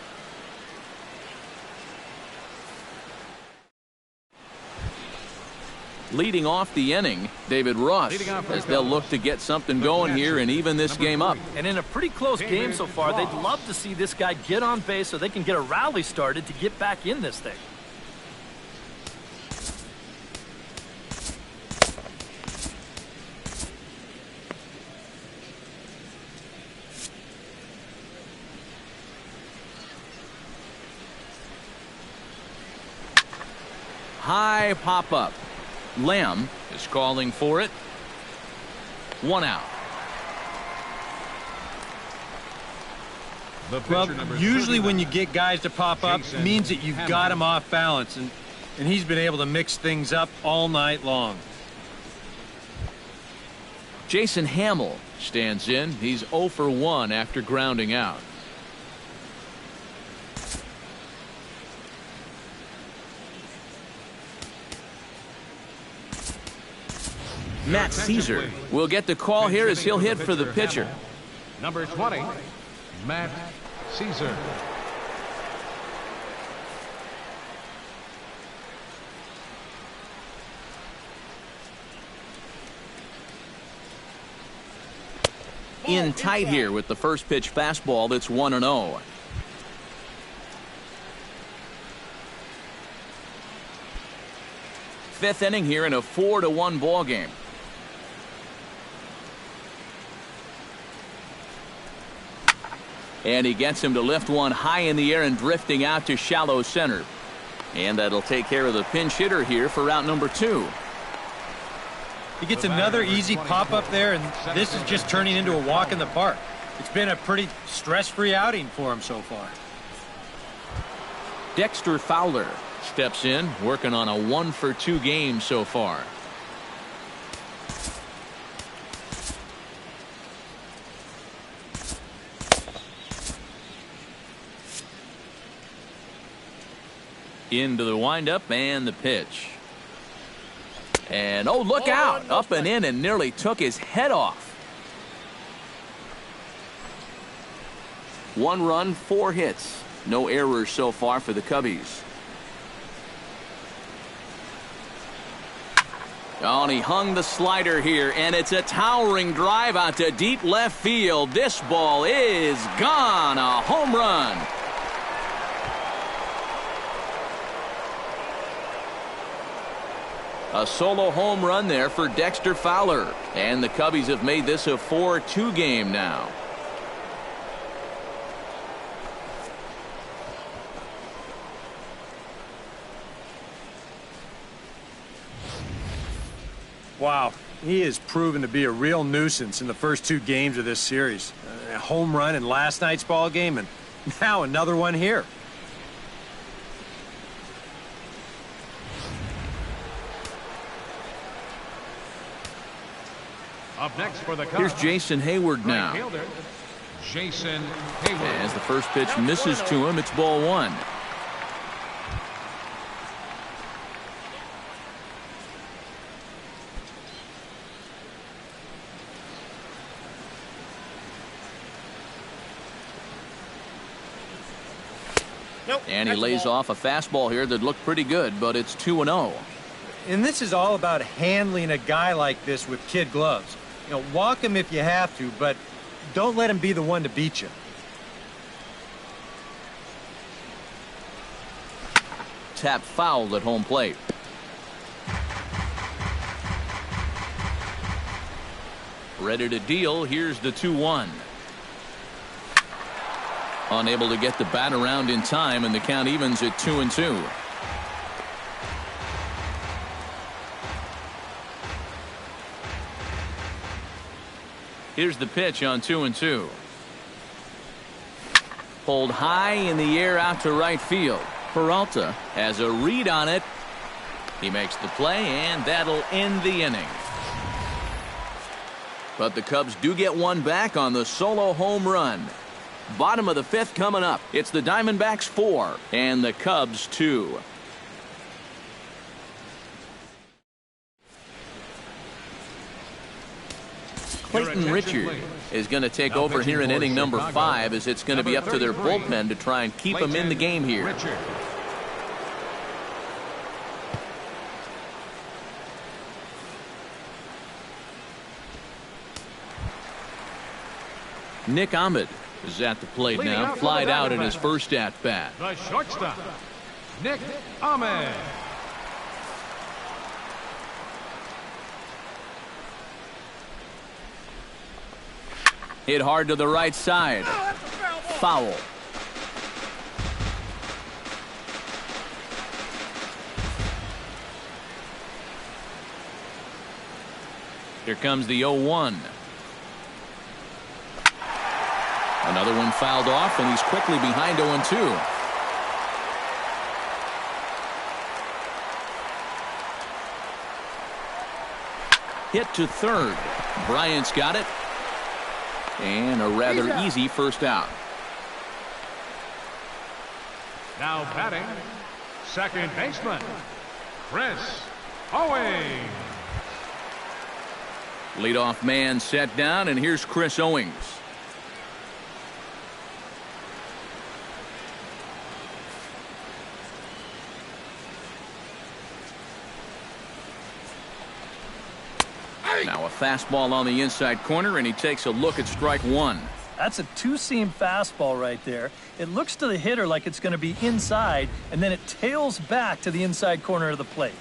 Leading off the inning, David Ross, as they'll look to get something going here and even this game up. And in a pretty close game so far, they'd love to see this guy get on base so they can get a rally started to get back in this thing. High pop-up. Lamb is calling for it. 1 out. Well, usually when you get guys to pop up, it means that you've got them off balance, and he's been able to mix things up all night long. Jason Hamill stands in. He's 0 for 1 after grounding out. Matt Caesar will get the call here as he'll hit for the pitcher. Number 20, Matt Caesar. In tight here with the first pitch fastball that's 1-0. Fifth inning here in a 4-1 ball game. And he gets him to lift one high in the air and drifting out to shallow center. And that'll take care of the pinch hitter here for out number 2. He gets another easy pop up there, and this is just turning into a walk in the park. It's been a pretty stress-free outing for him so far. Dexter Fowler steps in, working on a 1-for-2 game so far. Into the windup and the pitch. And oh, look out! Up and in and nearly took his head off. 1 run, 4 hits. No errors so far for the Cubbies. Oh, and he hung the slider here, and it's a towering drive out to deep left field. This ball is gone. A home run. A solo home run there for Dexter Fowler. And the Cubbies have made this a 4-2 game now. Wow, he has proven to be a real nuisance in the first 2 games of this series. A home run in last night's ball game, and now another one here. Up next for the Cubs. Here's Jason Hayward now. Right fielder, Jason Hayward. As the first pitch misses to him, it's ball 1. And he lays off a fastball here that looked pretty good, but it's 2-0. And this is all about handling a guy like this with kid gloves. You know, walk him if you have to, but don't let him be the one to beat you. Tap fouled at home plate. Ready to deal. Here's the 2-1. Unable to get the bat around in time, and the count evens at 2-2. Here's the pitch on 2-2. Pulled high in the air out to right field. Peralta has a read on it. He makes the play, and that'll end the inning. But the Cubs do get one back on the solo home run. Bottom of the 5th coming up. It's the Diamondbacks 4 and the Cubs 2. Clayton Richard is going to take over here in inning number 5, as it's going to be up to their bullpen to try and keep him in the game here. Nick Ahmed is at the plate now, flied out in his first at-bat. The shortstop, Nick Ahmed. Hit hard to the right side. Foul. Here comes the 0-1. Another one fouled off, and he's quickly behind 0-2. Hit to third. Bryant's got it. And a rather easy first out. Now batting, second baseman, Chris Owings. Leadoff man set down, and here's Chris Owings. fastball on the inside corner, and he takes a look at strike one. That's a two-seam fastball right there. It looks to the hitter like it's going to be inside, and then it tails back to the inside corner of the plate.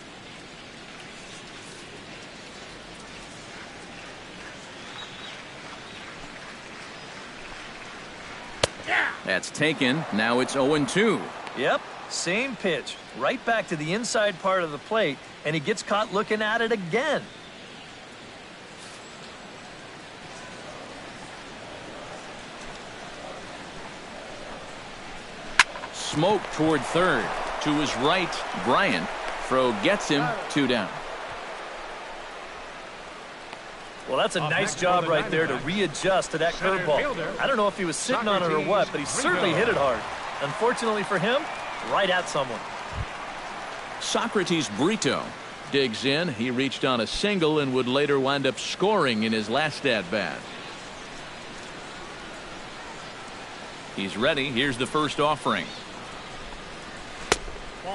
That's taken. Now it's 0-2. Yep, same pitch. Right back to the inside part of the plate, and he gets caught looking at it again. Smoke toward third. To his right, Bryant. Throw gets him, 2 down. Well, that's a nice job right there to readjust to that curveball. I don't know if he was sitting on it or what, but he certainly hit it hard. Unfortunately for him, right at someone. Socrates Brito digs in. He reached on a single and would later wind up scoring in his last at-bat. He's ready. Here's the first offering.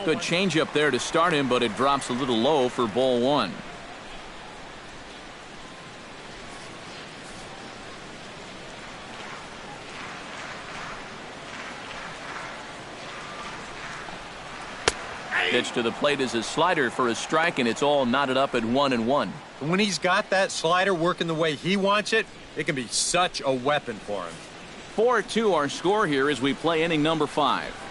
Good changeup there to start him, but it drops a little low for ball one. Pitch to the plate is a slider for a strike, and it's all knotted up at 1-1. When he's got that slider working the way he wants it, it can be such a weapon for him. 4-2 our score here as we play inning number 5.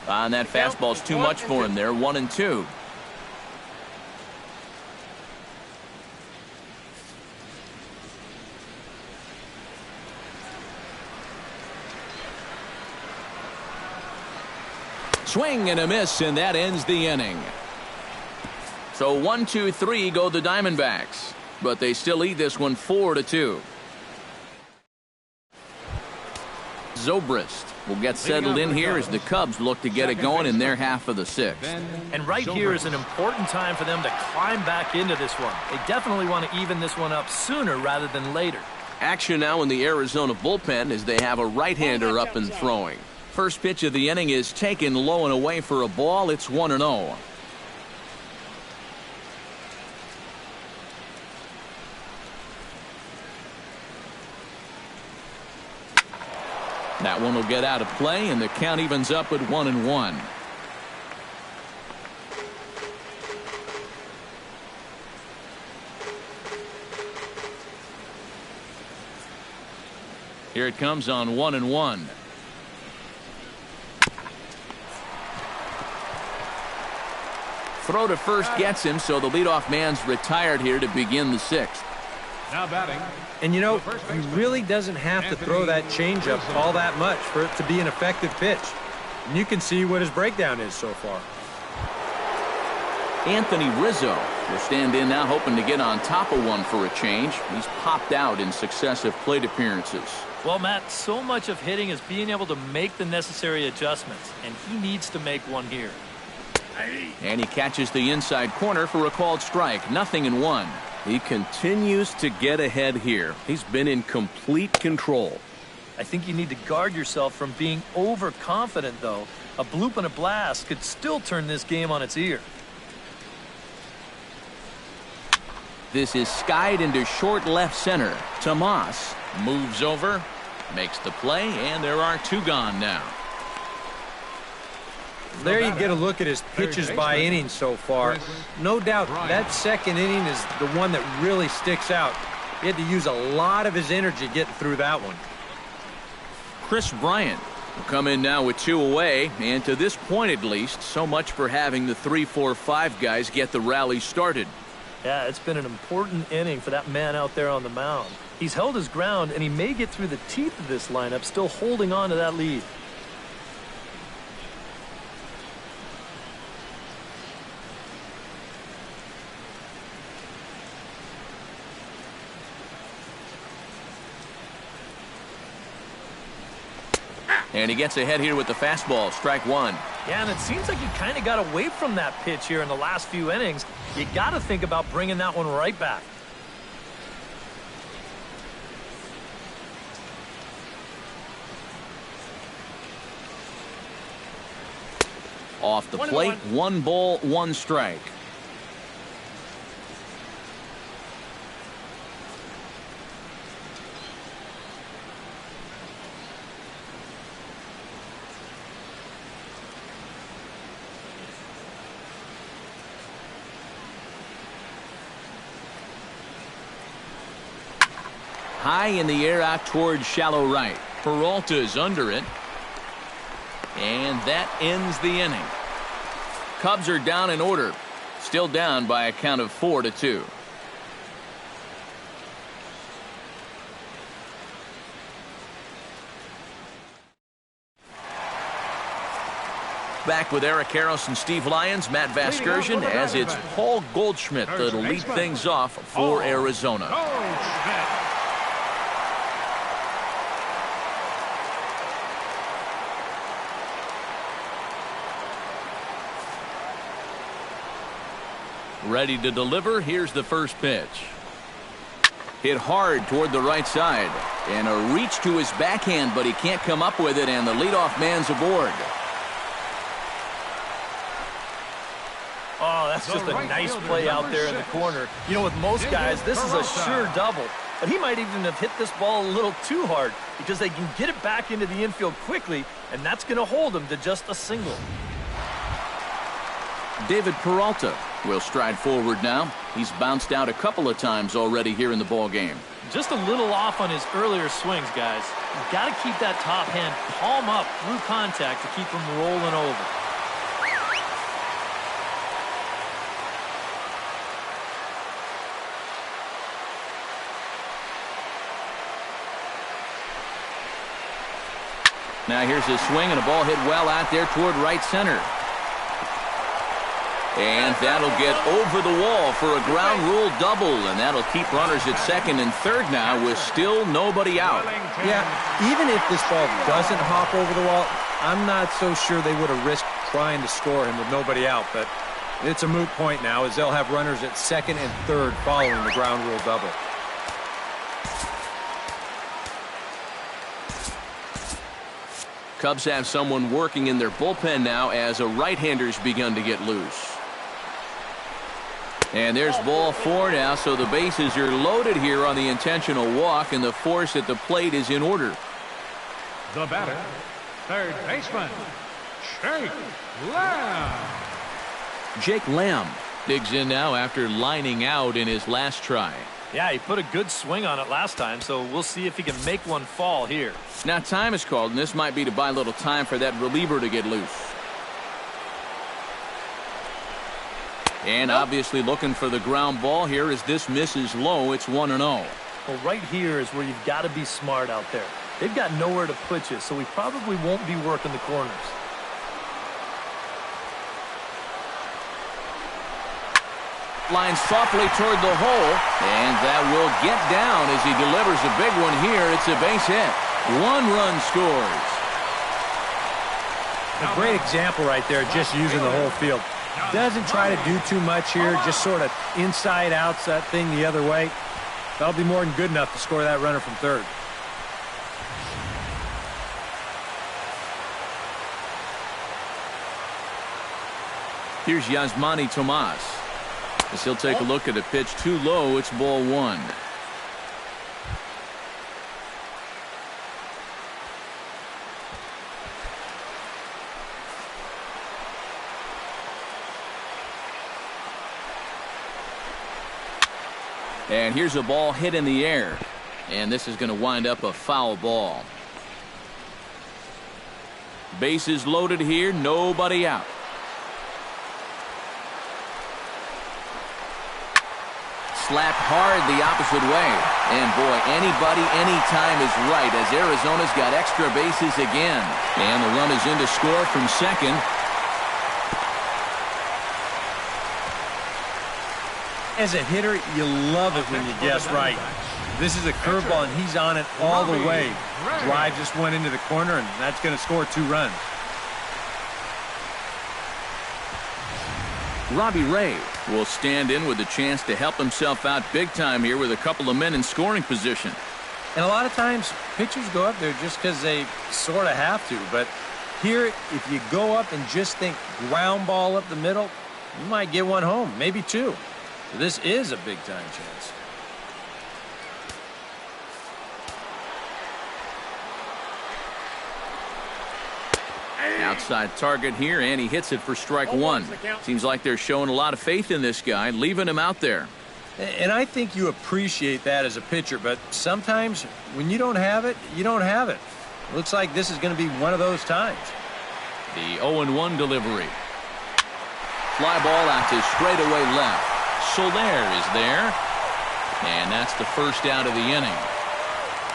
And that fastball's too much for him there. 1-2. Swing and a miss, and that ends the inning. So 1-2-3 go the Diamondbacks, but they still lead this one 4-2. Zobrist will get settled in here as the Cubs look to get it going in their half of the 6th. And right here is an important time for them to climb back into this one. They definitely want to even this one up sooner rather than later. Action now in the Arizona bullpen as they have a right-hander up and throwing. First pitch of the inning is taken low and away for a ball. It's 1-0. That one will get out of play, and the count evens up at 1-1. Here it comes on 1-1. Throw to first gets him, so the leadoff man's retired here to begin the 6th. Now batting. And you know, he really doesn't have to throw that changeup all that much for it to be an effective pitch. And you can see what his breakdown is so far. Anthony Rizzo will stand in now, hoping to get on top of one for a change. He's popped out in successive plate appearances. Well, Matt, so much of hitting is being able to make the necessary adjustments, and he needs to make one here. And he catches the inside corner for a called strike. 0-1. He continues to get ahead here. He's been in complete control. I think you need to guard yourself from being overconfident, though. A bloop and a blast could still turn this game on its ear. This is skied into short left center. Tomas moves over, makes the play, and there are 2 gone now. There you get a look at his pitches by inning so far. No doubt that second inning is the one that really sticks out. He had to use a lot of his energy getting through that one. Chris Bryant will come in now with 2 away, and to this point at least, so much for having the 3-4-5 guys get the rally started. Yeah, it's been an important inning for that man out there on the mound. He's held his ground, and he may get through the teeth of this lineup, still holding on to that lead. And he gets ahead here with the fastball. Strike 1. Yeah, and it seems like he kind of got away from that pitch here in the last few innings. You got to think about bringing that one right back. Off the plate, 1 ball, 1 strike. high in the air out towards shallow right. Peralta is under it. And that ends the inning. Cubs are down in order. Still down by a count of 4-2. Back with Eric Harris and Steve Lyons, Matt Vasgersian, as it's Paul Goldschmidt that'll lead things off for Arizona. Ready to deliver. Here's the first pitch. Hit hard toward the right side. And a reach to his backhand, but he can't come up with it, and the leadoff man's aboard. Oh, that's just a nice play out there in the corner. You know, with most guys, this is a sure double. But he might even have hit this ball a little too hard because they can get it back into the infield quickly, and that's going to hold him to just a single. David Peralta will stride forward now. He's bounced out a couple of times already here in the ball game. Just a little off on his earlier swings, guys. You've got to keep that top hand palm up through contact to keep him rolling over. Now here's his swing, and a ball hit well out there toward right center. And that'll get over the wall for a ground rule double, and that'll keep runners at second and third now with still nobody out. Yeah, even if this ball doesn't hop over the wall, I'm not so sure they would have risked trying to score him with nobody out, but it's a moot point now as they'll have runners at second and third following the ground rule double. Cubs have someone working in their bullpen now as a right-hander's begun to get loose. And there's ball 4 now, so the bases are loaded here on the intentional walk, and the force at the plate is in order. The batter, third baseman, Jake Lamb. Jake Lamb digs in now after lining out in his last try. Yeah, he put a good swing on it last time, so we'll see if he can make one fall here. Now time is called, and this might be to buy a little time for that reliever to get loose. And obviously looking for the ground ball here as this misses low. It's 1-0. Well, right here is where you've got to be smart out there. They've got nowhere to put you, so we probably won't be working the corners. Line softly toward the hole, and that will get down as he delivers a big one here. It's a base hit. 1 run scores. A great example right there, just using the whole field. Doesn't try to do too much here, just sort of inside outs that thing the other way. That'll be more than good enough to score that runner from third. Here's Yasmani Tomas. As he'll take a look at a pitch too low, it's ball 1. And here's a ball hit in the air. And this is going to wind up a foul ball. Bases loaded here, nobody out. Slapped hard the opposite way. And boy, anybody, anytime is right as Arizona's got extra bases again. And the run is in to score from second. As a hitter, you love it when you guess right. This is a curveball, and he's on it all the way. Drive just went into the corner, and that's going to score 2 runs. Robbie Ray will stand in with a chance to help himself out big time here with a couple of men in scoring position. And a lot of times, pitchers go up there just because they sort of have to. But here, if you go up and just think ground ball up the middle, you might get one home, maybe 2. So this is a big-time chance. Outside target here, and he hits it for strike 1. Seems like they're showing a lot of faith in this guy, leaving him out there. And I think you appreciate that as a pitcher, but sometimes when you don't have it, you don't have it. Looks like this is going to be one of those times. The 0-1 delivery. Fly ball out to straightaway left. Soler is there. And that's the first out of the inning.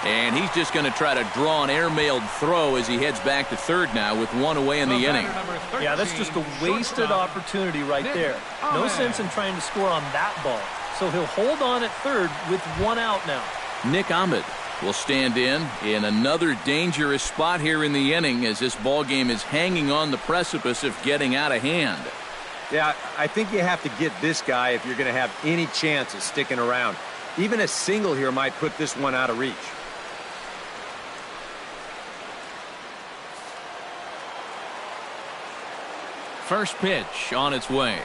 And he's just going to try to draw an airmailed throw as he heads back to third now with one away in the inning. Yeah, that's just a wasted opportunity right there. No sense in trying to score on that ball. So he'll hold on at third with one out now. Nick Ahmed will stand in another dangerous spot here in the inning as this ball game is hanging on the precipice of getting out of hand. Yeah, I think you have to get this guy if you're going to have any chance of sticking around. Even a single here might put this one out of reach. First pitch on its way.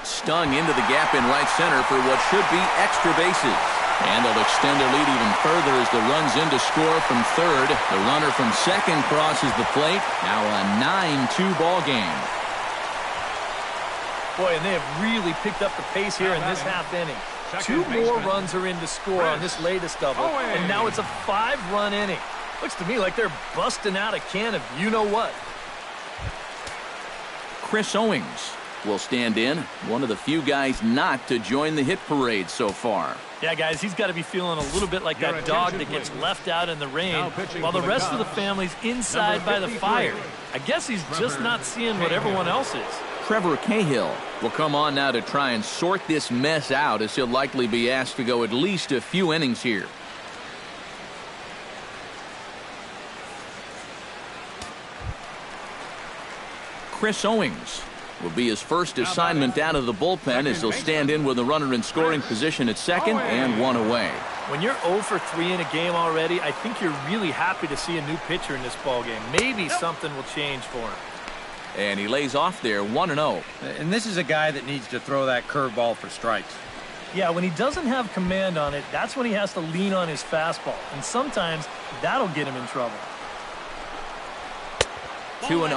Stung into the gap in right center for what should be extra bases. And they'll extend their lead even further as the run's in to score from third. The runner from second crosses the plate. Now a 9-2 ball game. Boy, and they have really picked up the pace here in this half inning. Two more runs are in to score on this latest double, and now it's a 5-run inning. Looks to me like they're busting out a can of you-know-what. Chris Owings will stand in, one of the few guys not to join the hit parade so far. Yeah, guys, he's got to be feeling a little bit like that dog that gets left out in the rain while the rest of the family's inside by the fire. I guess he's just not seeing what everyone else is. Trevor Cahill will come on now to try and sort this mess out as he'll likely be asked to go at least a few innings here. Chris Owings will be his first assignment out of the bullpen as he'll stand in with a runner in scoring position at second and one away. When you're 0 for 3 in a game already, I think you're really happy to see a new pitcher in this ballgame. Maybe something will change for him. And he lays off there 1-0. And this is a guy that needs to throw that curveball for strikes. Yeah, when he doesn't have command on it, that's when he has to lean on his fastball. And sometimes that'll get him in trouble. 2-0.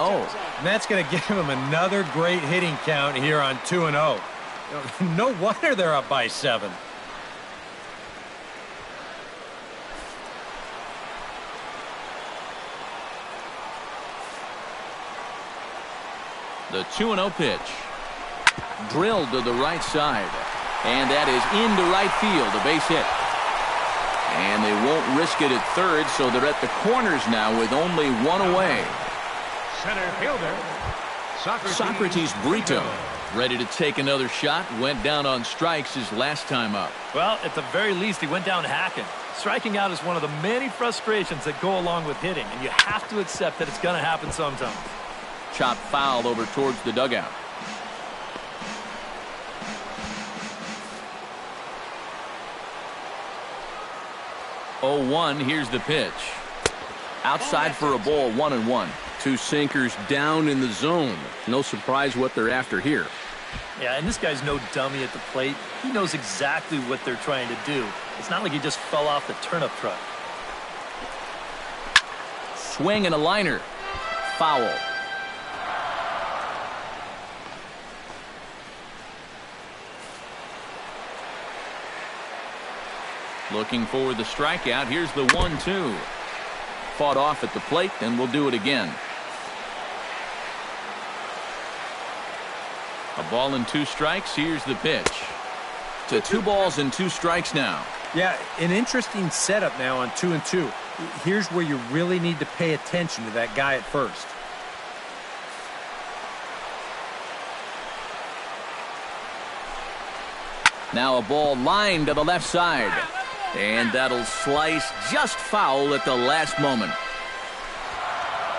And that's going to give him another great hitting count here on 2-0. No wonder they're up by 7. The 2-0 pitch. Drilled to the right side. And that is into right field, a base hit. And they won't risk it at third, so they're at the corners now with only one away. Center fielder, Socrates Brito, ready to take another shot, went down on strikes his last time up. Well, at the very least, he went down hacking. Striking out is one of the many frustrations that go along with hitting, and you have to accept that it's going to happen sometimes. Chopped foul over towards the dugout. Oh, 1, here's the pitch. Outside for a ball, 1-1. Two sinkers down in the zone. No surprise what they're after here. Yeah, and this guy's no dummy at the plate. He knows exactly what they're trying to do. It's not like he just fell off the turnip truck. Swing and a liner. Foul. Looking for the strikeout. Here's the 1-2. Fought off at the plate, and we'll do it again. A ball and 2 strikes. Here's the pitch. To 2 balls and 2 strikes now. Yeah, an interesting setup now on 2-2. Here's where you really need to pay attention to that guy at first. Now a ball lined to the left side. And that'll slice just foul at the last moment.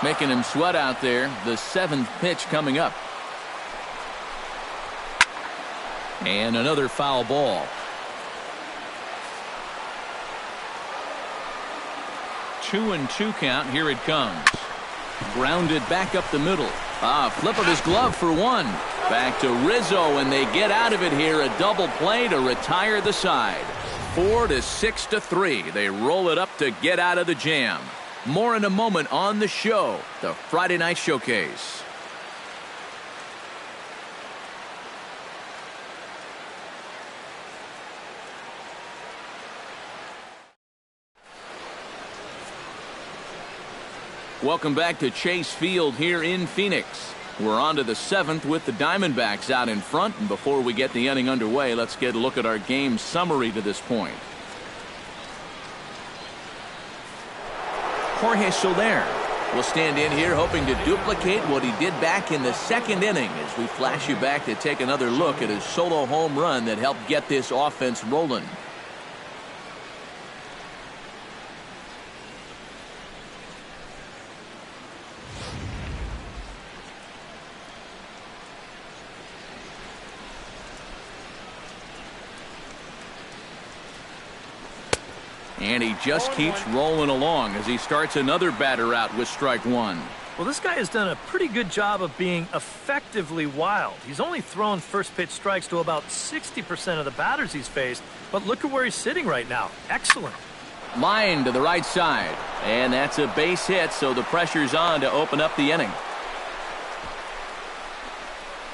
Making him sweat out there. The 7th pitch coming up. And another foul ball. 2-2 count. Here it comes. Grounded back up the middle. Flip of his glove for 1. Back to Rizzo, and they get out of it here. A double play to retire the side. 4-6-3. They roll it up to get out of the jam. More in a moment on the show, the Friday Night Showcase. Welcome back to Chase Field here in Phoenix. We're on to the 7th with the Diamondbacks out in front. And before we get the inning underway, let's get a look at our game summary to this point. Jorge Soler will stand in here hoping to duplicate what he did back in the 2nd inning as we flash you back to take another look at his solo home run that helped get this offense rolling. And he just keeps rolling along as he starts another batter out with strike one. Well, this guy has done a pretty good job of being effectively wild. He's only thrown first pitch strikes to about 60% of the batters he's faced, but look at where he's sitting right now. Excellent. Line to the right side, and that's a base hit, so the pressure's on to open up the inning.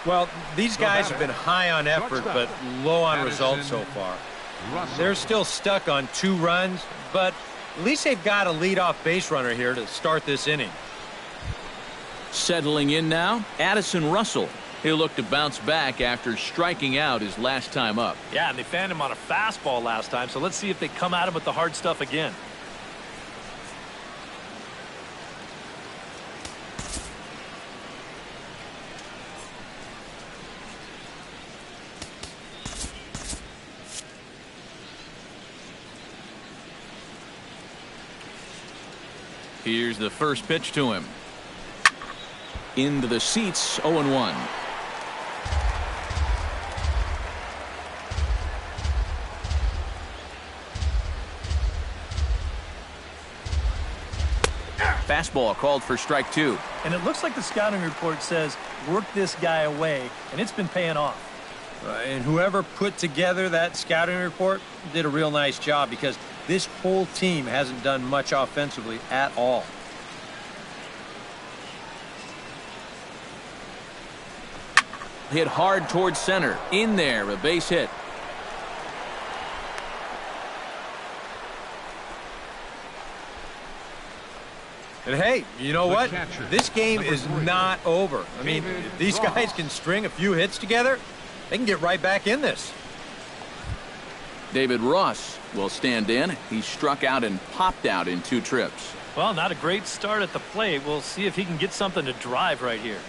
Well, these guys have been high on effort, but low on results so far. They're still stuck on 2 runs, but at least they've got a leadoff base runner here to start this inning. Settling in now, Addison Russell. He'll look to bounce back after striking out his last time up. Yeah, and they fanned him on a fastball last time, so let's see if they come at him with the hard stuff again. Here's the first pitch to him. Into the seats, 0-1. Fastball called for strike 2. And it looks like the scouting report says work this guy away, and it's been paying off. And whoever put together that scouting report did a real nice job, because this whole team hasn't done much offensively at all. Hit hard towards center. In there, a base hit. And hey, you know what? This game is not over. I mean, if these guys can string a few hits together, they can get right back in this. David Ross will stand in. He struck out and popped out in 2 trips. Well, not a great start at the plate. We'll see if he can get something to drive right here.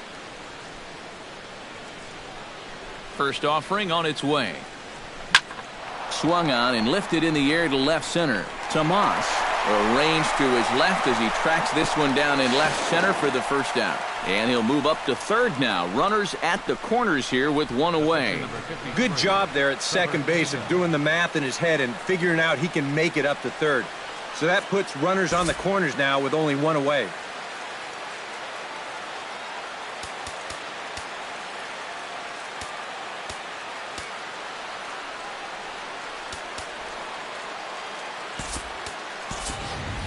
First offering on its way. Swung on and lifted in the air to left center. Tomas arranged to his left as he tracks this one down in left center for the first out. And he'll move up to third now. Runners at the corners here with 1 away. Good job there at second base of doing the math in his head and figuring out he can make it up to third. So that puts runners on the corners now with only 1 away.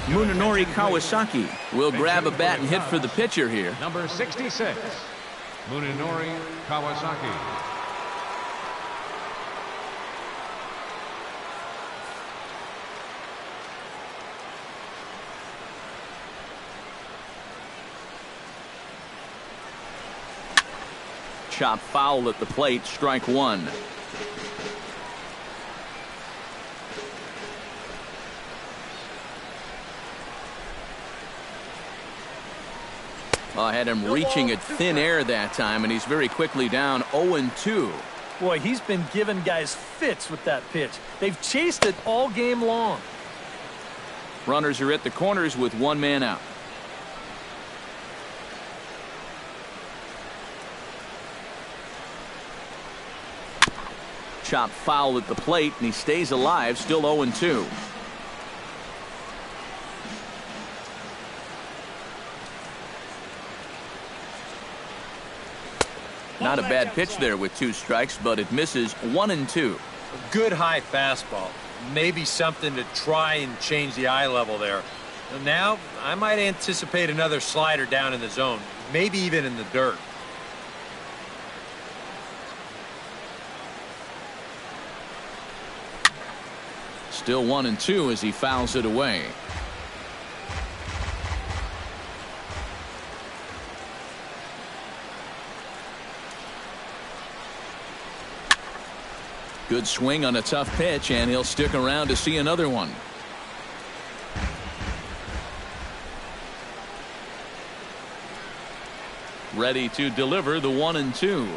Munenori Kawasaki will grab a bat and hit for the pitcher here. Number 66, Munenori Kawasaki. Chop foul at the plate, strike 1. I had him reaching at thin air that time, and he's very quickly down 0-2. Boy, he's been giving guys fits with that pitch. They've chased it all game long. Runners are at the corners with 1 man out. Chop foul at the plate, and he stays alive, still 0-2. Not a bad pitch there with 2 strikes, but it misses 1-2. Good high fastball. Maybe something to try and change the eye level there. Now, I might anticipate another slider down in the zone, maybe even in the dirt. Still 1-2 as he fouls it away. Good swing on a tough pitch, and he'll stick around to see another one. Ready to deliver the 1-2.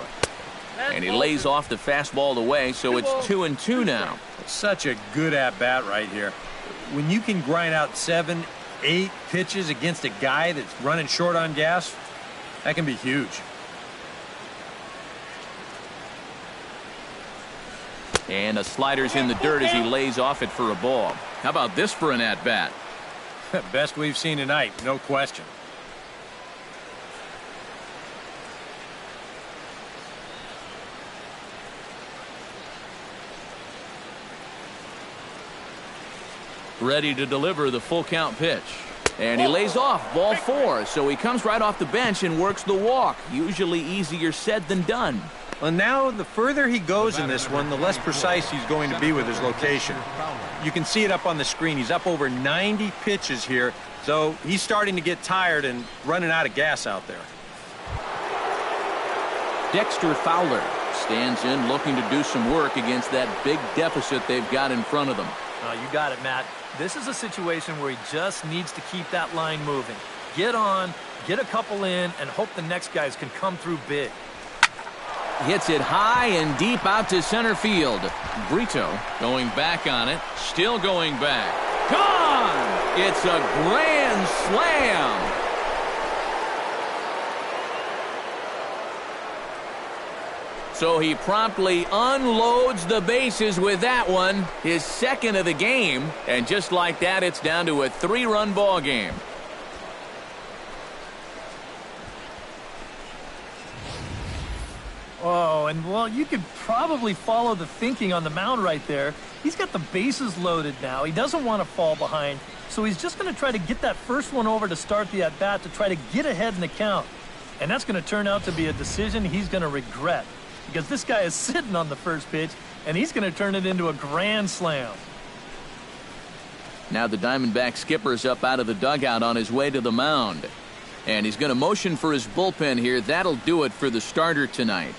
And he lays off the fastball away, so it's 2-2 now. Such a good at-bat right here. When you can grind out 7, 8 pitches against a guy that's running short on gas, that can be huge. And a slider's in the dirt as he lays off it for a ball. How about this for an at-bat? Best we've seen tonight, no question. Ready to deliver the full count pitch. And he lays off ball 4, so he comes right off the bench and works the walk. Usually easier said than done. Well, now the further he goes in this one, the less precise he's going to be with his location. You can see it up on the screen. He's up over 90 pitches here, so he's starting to get tired and running out of gas out there. Dexter Fowler stands in looking to do some work against that big deficit they've got in front of them. You got it, Matt. This is a situation where he just needs to keep that line moving. Get on, get a couple in, and hope the next guys can come through big. Hits it high and deep out to center field. Brito going back on it, still going back. Gone! It's a grand slam. So he promptly unloads the bases with that one, his second of the game. And just like that, it's down to a 3-run ball game. Oh, and well, you could probably follow the thinking on the mound right there. He's got the bases loaded now. He doesn't want to fall behind, so he's just going to try to get that first one over to start the at-bat to try to get ahead in the count. And that's going to turn out to be a decision he's going to regret, because this guy is sitting on the first pitch, and he's going to turn it into a grand slam. Now the Diamondback skipper's up out of the dugout on his way to the mound. And he's going to motion for his bullpen here. That'll do it for the starter tonight.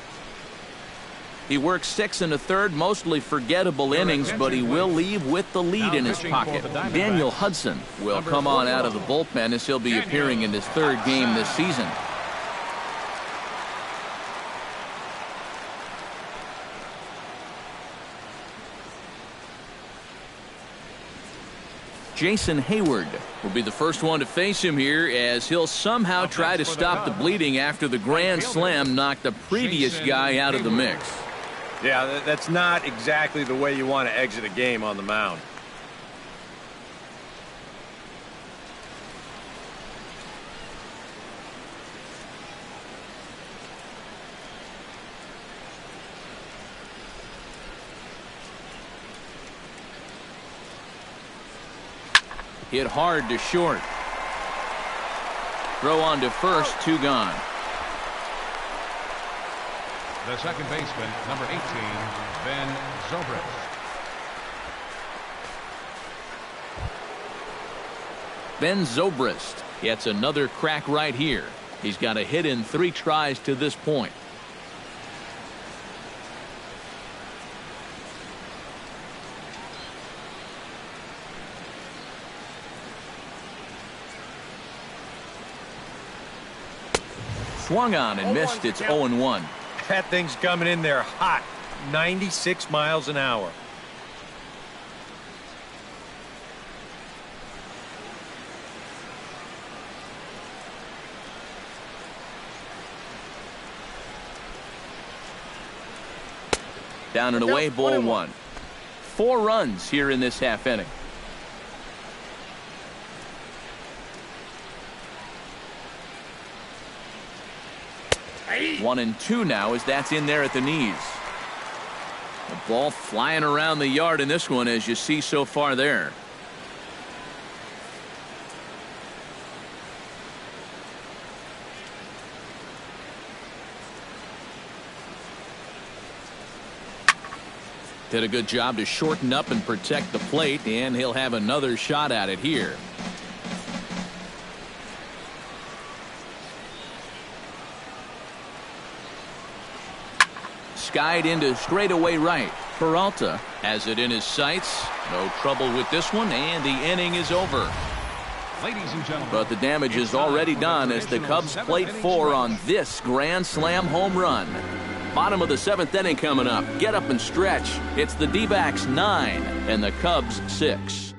He works 6 1/3, mostly forgettable innings, but he will leave with the lead in his pocket. Daniel Hudson will come on out of the bullpen as he'll be appearing in his 3rd game this season. Jason Hayward will be the first one to face him here as he'll somehow try to stop the bleeding after the grand slam knocked the previous guy out of the mix. Yeah, that's not exactly the way you want to exit a game on the mound. Hit hard to short. Throw on to first, 2 gone. The second baseman, number 18, Ben Zobrist. Ben Zobrist gets another crack right here. He's got a hit in 3 tries to this point. Swung on and missed. It's 0-1. That thing's coming in there hot, 96 miles an hour. Down and away, ball 1. 4 runs here in this half inning. One and 2 now as that's in there at the knees. The ball flying around the yard in this one, as you see so far there. Did a good job to shorten up and protect the plate, and he'll have another shot at it here. Skied into straightaway right. Peralta has it in his sights. No trouble with this one, and the inning is over. Ladies and gentlemen, But the damage is already done as the Cubs plate 4 on this grand slam home run. Bottom of the 7th inning coming up. Get up and stretch. It's the D-backs 9 and the Cubs 6.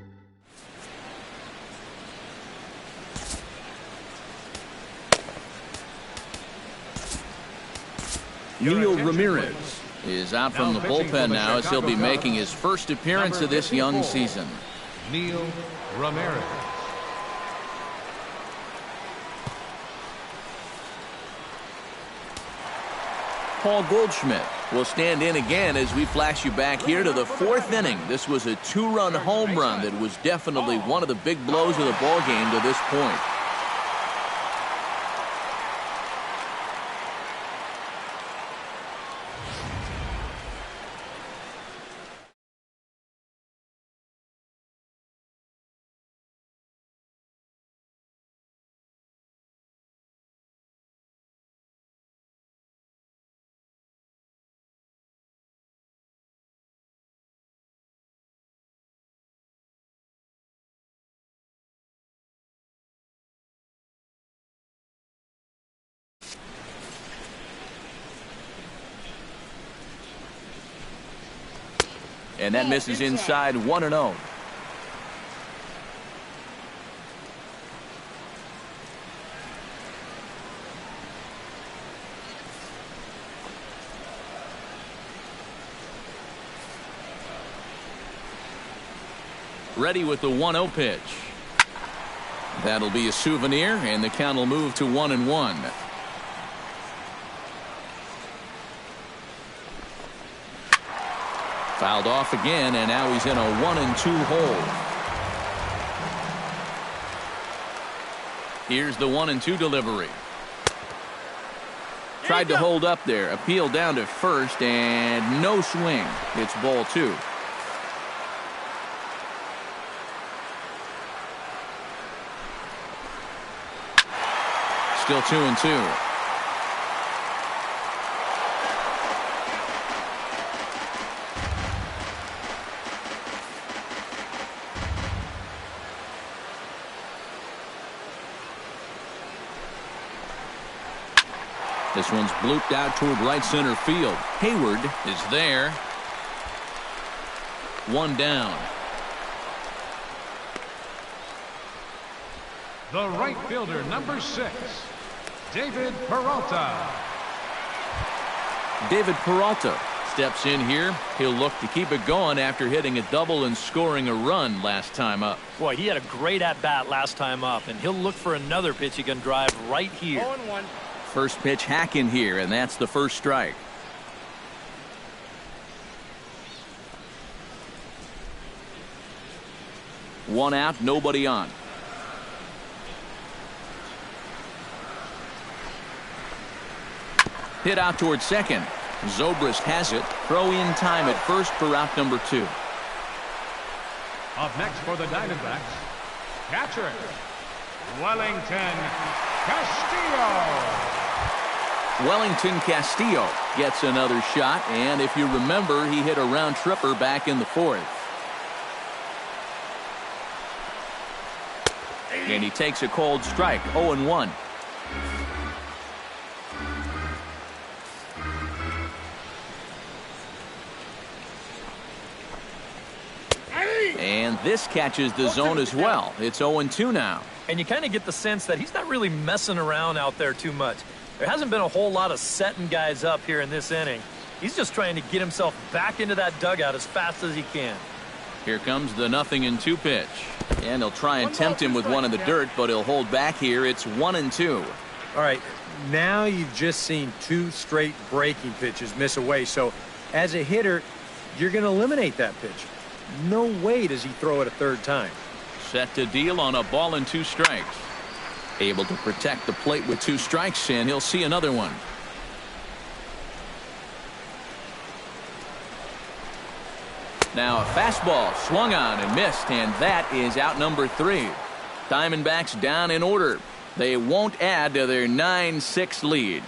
Neil Ramirez is out from the bullpen now as he'll be making his first appearance of this young season. Neil Ramirez. Paul Goldschmidt will stand in again as we flash you back here to the 4th inning. This was a 2-run home run that was definitely one of the big blows of the ball game to this point. And that misses inside 1-0. Ready with the 1-0 pitch. That'll be a souvenir, and the count will move to 1-1. Fouled off again, and now he's in a 1-2 hole. Here's the 1-2 delivery. Tried to hold up there. Appeal down to first, and no swing. It's ball 2. Still 2-2. This one's blooped out toward right center field. Hayward is there. 1 down. the right fielder, number 6, David Peralta. David Peralta steps in here. He'll look to keep it going after hitting a double and scoring a run last time up. Boy, he had a great at-bat last time up, and he'll look for another pitch he can drive right here. 0-1. First pitch hack in here, and that's the first strike. One out, nobody on. Hit out towards second. Zobrist has it. Throw in time at first for out number 2. Up next for the Diamondbacks, catcher, Wellington Castillo. Wellington Castillo gets another shot, and if you remember, he hit a round tripper back in the 4th. And he takes a cold strike, 0-1. And this catches the zone as well. It's 0-2 now. And you kind of get the sense that he's not really messing around out there too much. There hasn't been a whole lot of setting guys up here in this inning. He's just trying to get himself back into that dugout as fast as he can. Here comes the 0-2 pitch. And he'll try and tempt him with one in the dirt, but he'll hold back here. It's 1-2. All right, now you've just seen 2 straight breaking pitches miss away. So as a hitter, you're going to eliminate that pitch. No way does he throw it a third time. Set to deal on a ball and 2 strikes. Able to protect the plate with 2 strikes, and he'll see another one. Now a fastball swung on and missed, and that is out number 3. Diamondbacks down in order. They won't add to their 9-6 lead.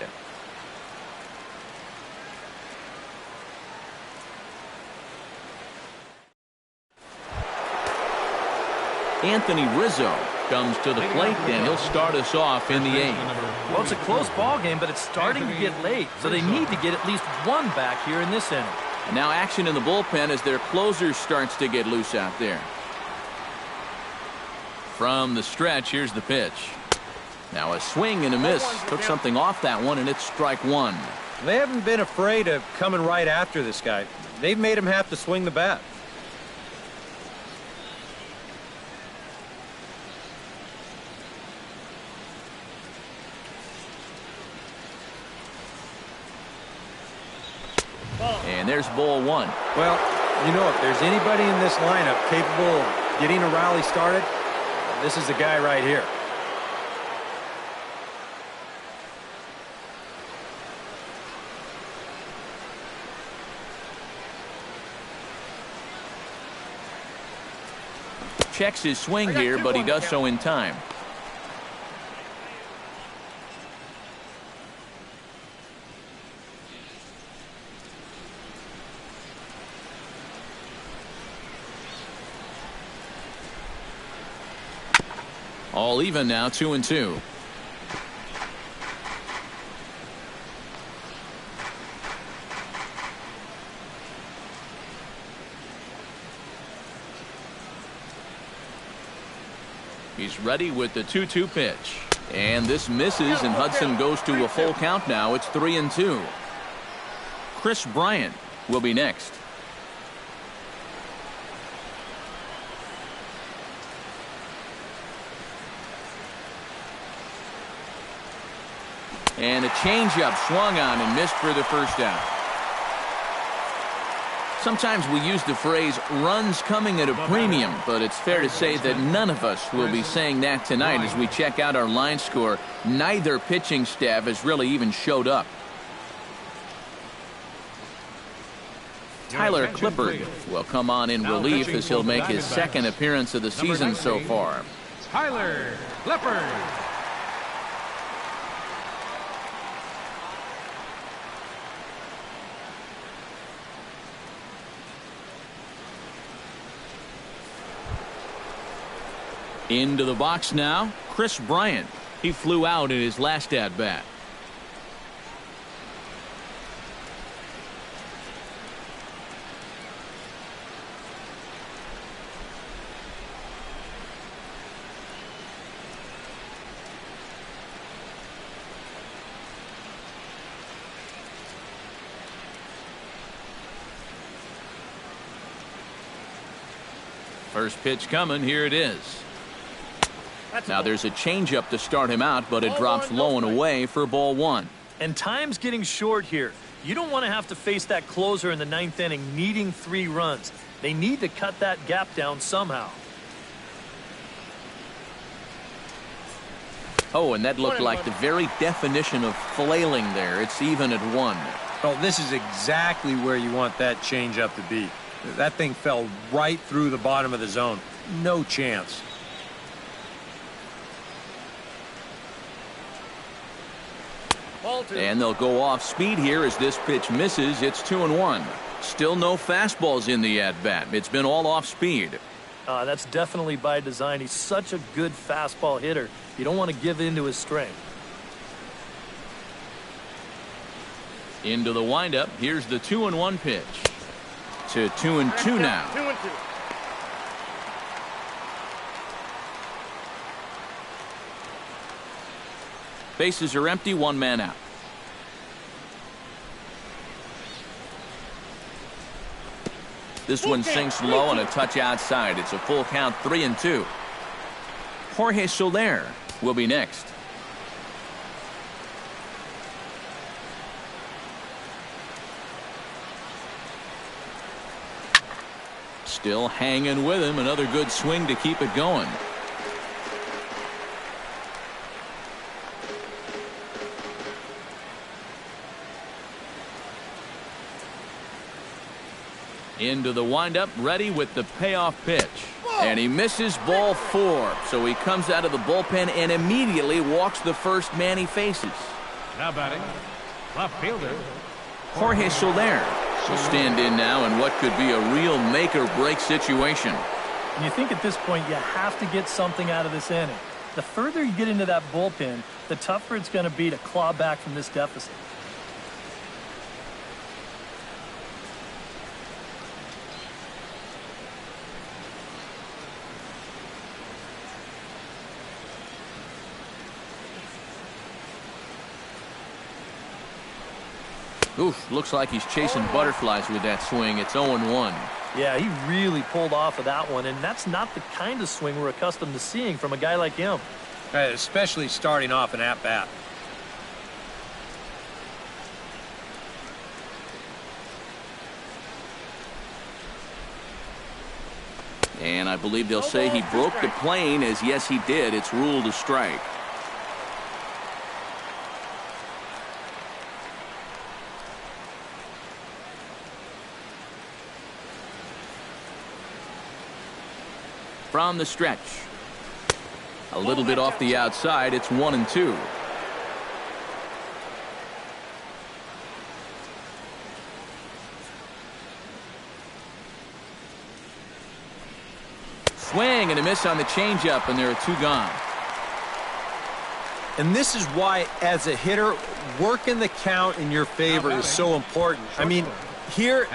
Anthony Rizzo comes to the plate, and he'll start us off in the 8th. Well, it's a close ball game, but it's starting to get late, so they need to get at least one back here in this inning. And now action in the bullpen as their closer starts to get loose out there. From the stretch, here's the pitch. Now a swing and a miss. Took something off that one, and it's strike one. They haven't been afraid of coming right after this guy. They've made him have to swing the bat. And there's ball one. Well, you know, if there's anybody in this lineup capable of getting a rally started, this is the guy right here. Checks his swing here, but he does so in time. All even now, 2-2. He's ready with the 2-2 pitch. And this misses, and Hudson goes to a full count now. It's 3-2. Chris Bryant will be next. And a changeup swung on and missed for the first out. Sometimes we use the phrase runs coming at a premium, but it's fair to say that none of us will be saying that tonight as we check out our line score. Neither pitching staff has really even showed up. Tyler Clippard will come on in relief as he'll make his second appearance of the season so far. Tyler Clippard. Into the box now, Chris Bryant. He flew out in his last at-bat. First pitch coming, here it is. Now there's a changeup to start him out, but it drops low and away for ball one. And time's getting short here. You don't want to have to face that closer in the 9th inning needing 3 runs. They need to cut that gap down somehow. Oh, and that looked like the very definition of flailing there. It's even at 1. Well, this is exactly where you want that changeup to be. That thing fell right through the bottom of the zone. No chance. And they'll go off speed here as this pitch misses. It's 2-1. Still no fastballs in the at-bat. It's been all off speed. That's definitely by design. He's such a good fastball hitter. You don't want to give in to his strength. Into the windup. Here's the 2-1 pitch. To 2-2 now. 2-2. Bases are empty, 1 man out. This one sinks low and a touch outside. It's a full count, 3-2. Jorge Soler will be next. Still hanging with him. Another good swing to keep it going. Into the windup, ready with the payoff pitch. And he misses ball 4. So he comes out of the bullpen and immediately walks the first man he faces. Now batting, left fielder Jorge Soler will stand in now in what could be a real make-or-break situation. And you think at this point you have to get something out of this inning. The further you get into that bullpen, the tougher it's going to be to claw back from this deficit. Oof, looks like he's chasing butterflies with that swing. It's 0-1. Yeah, he really pulled off of that one, and that's not the kind of swing we're accustomed to seeing from a guy like him. Especially starting off an at-bat. And I believe they'll say he broke the plane, as yes, he did. It's ruled a strike. From the stretch. A little bit off the outside. It's 1-2. Swing and a miss on the changeup, and there are 2 gone. And this is why, as a hitter, working the count in your favor is so important. I mean, here,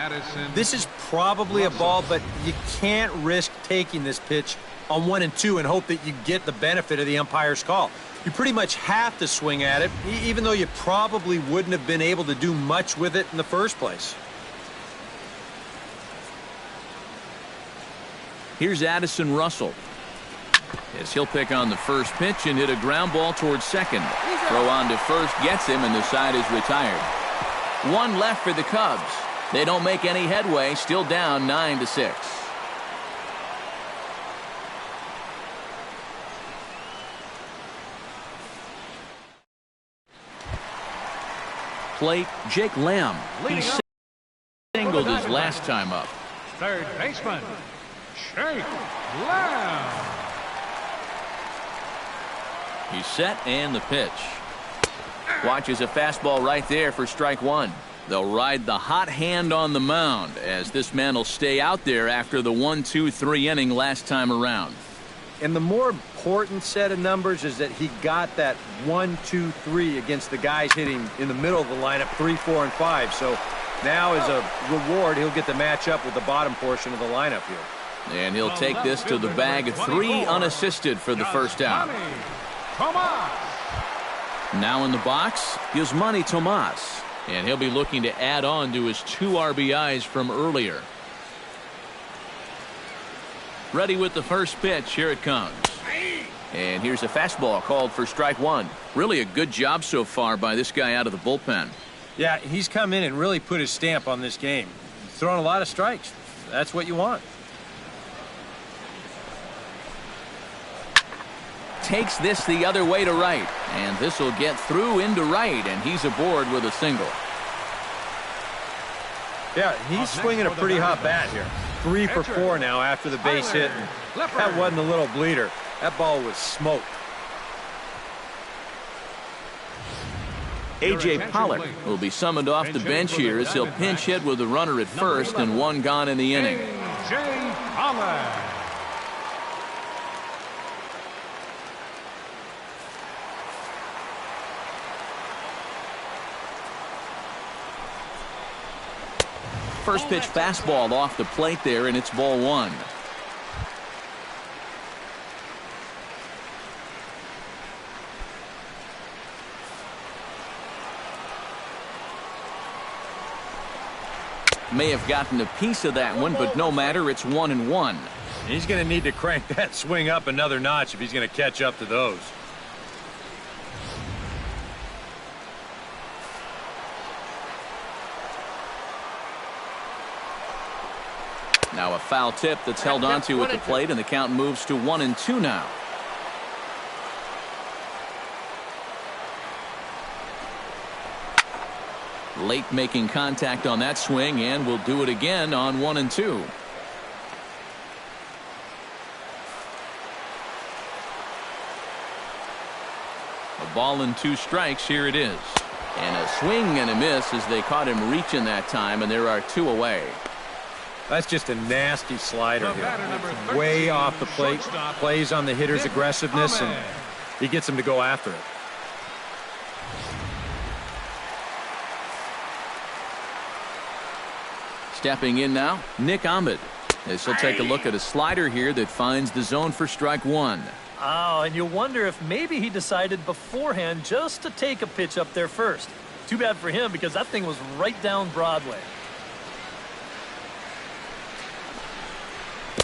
this is probably a ball, but you can't risk taking this pitch on 1-2 and hope that you get the benefit of the umpire's call. You pretty much have to swing at it, even though you probably wouldn't have been able to do much with it in the first place. Here's Addison Russell. As he'll pick on the first pitch and hit a ground ball towards second. Throw on to first gets him, and the side is retired. 1 left for the Cubs. They don't make any headway, still down 9-6. Plate, Jake Lamb. He singled his last time up. Third baseman, Jake Lamb. He's set, and the pitch. Watches a fastball right there for strike 1. They'll ride the hot hand on the mound, as this man will stay out there after the 1-2-3 inning last time around. And the more important set of numbers is that he got that 1, 2, 3 against the guys hitting in the middle of the lineup, 3, 4, and 5. So now, as a reward, he'll get to match up with the bottom portion of the lineup here. And he'll take this to the bag of 3 unassisted for the first out. Now in the box, Yasmani Tomas. And he'll be looking to add on to his 2 RBIs from earlier. Ready with the first pitch. Here it comes. And here's a fastball called for strike 1. Really a good job so far by this guy out of the bullpen. Yeah, he's come in and really put his stamp on this game. He's thrown a lot of strikes. That's what you want. Takes this the other way to right, and this will get through into right, and he's aboard with a single. Yeah, he's swinging a pretty hot bat here. 3 for 4 now after the base hit. That wasn't a little bleeder. That ball was smoked. A.J. Pollock will be summoned off the bench here as he'll pinch hit with a runner at first and 1 gone in the inning. A.J. Pollock. First pitch fastball off the plate there, and it's ball 1. May have gotten a piece of that one, but no matter, it's 1-1. He's going to need to crank that swing up another notch if he's going to catch up to those. Now a foul tip that's held onto at the plate, and the count moves to 1-2 now. Late making contact on that swing, and will do it again on 1-2. A ball and 2 strikes. Here it is. And a swing and a miss as they caught him reaching that time, and there are 2 away. That's just a nasty slider here. Way off the plate, plays on the hitter's aggressiveness, and he gets him to go after it. Stepping in now, Nick Ahmed. As he'll take a look at a slider here that finds the zone for strike one. Oh, and you wonder if maybe he decided beforehand just to take a pitch up there first. Too bad for him because that thing was right down Broadway.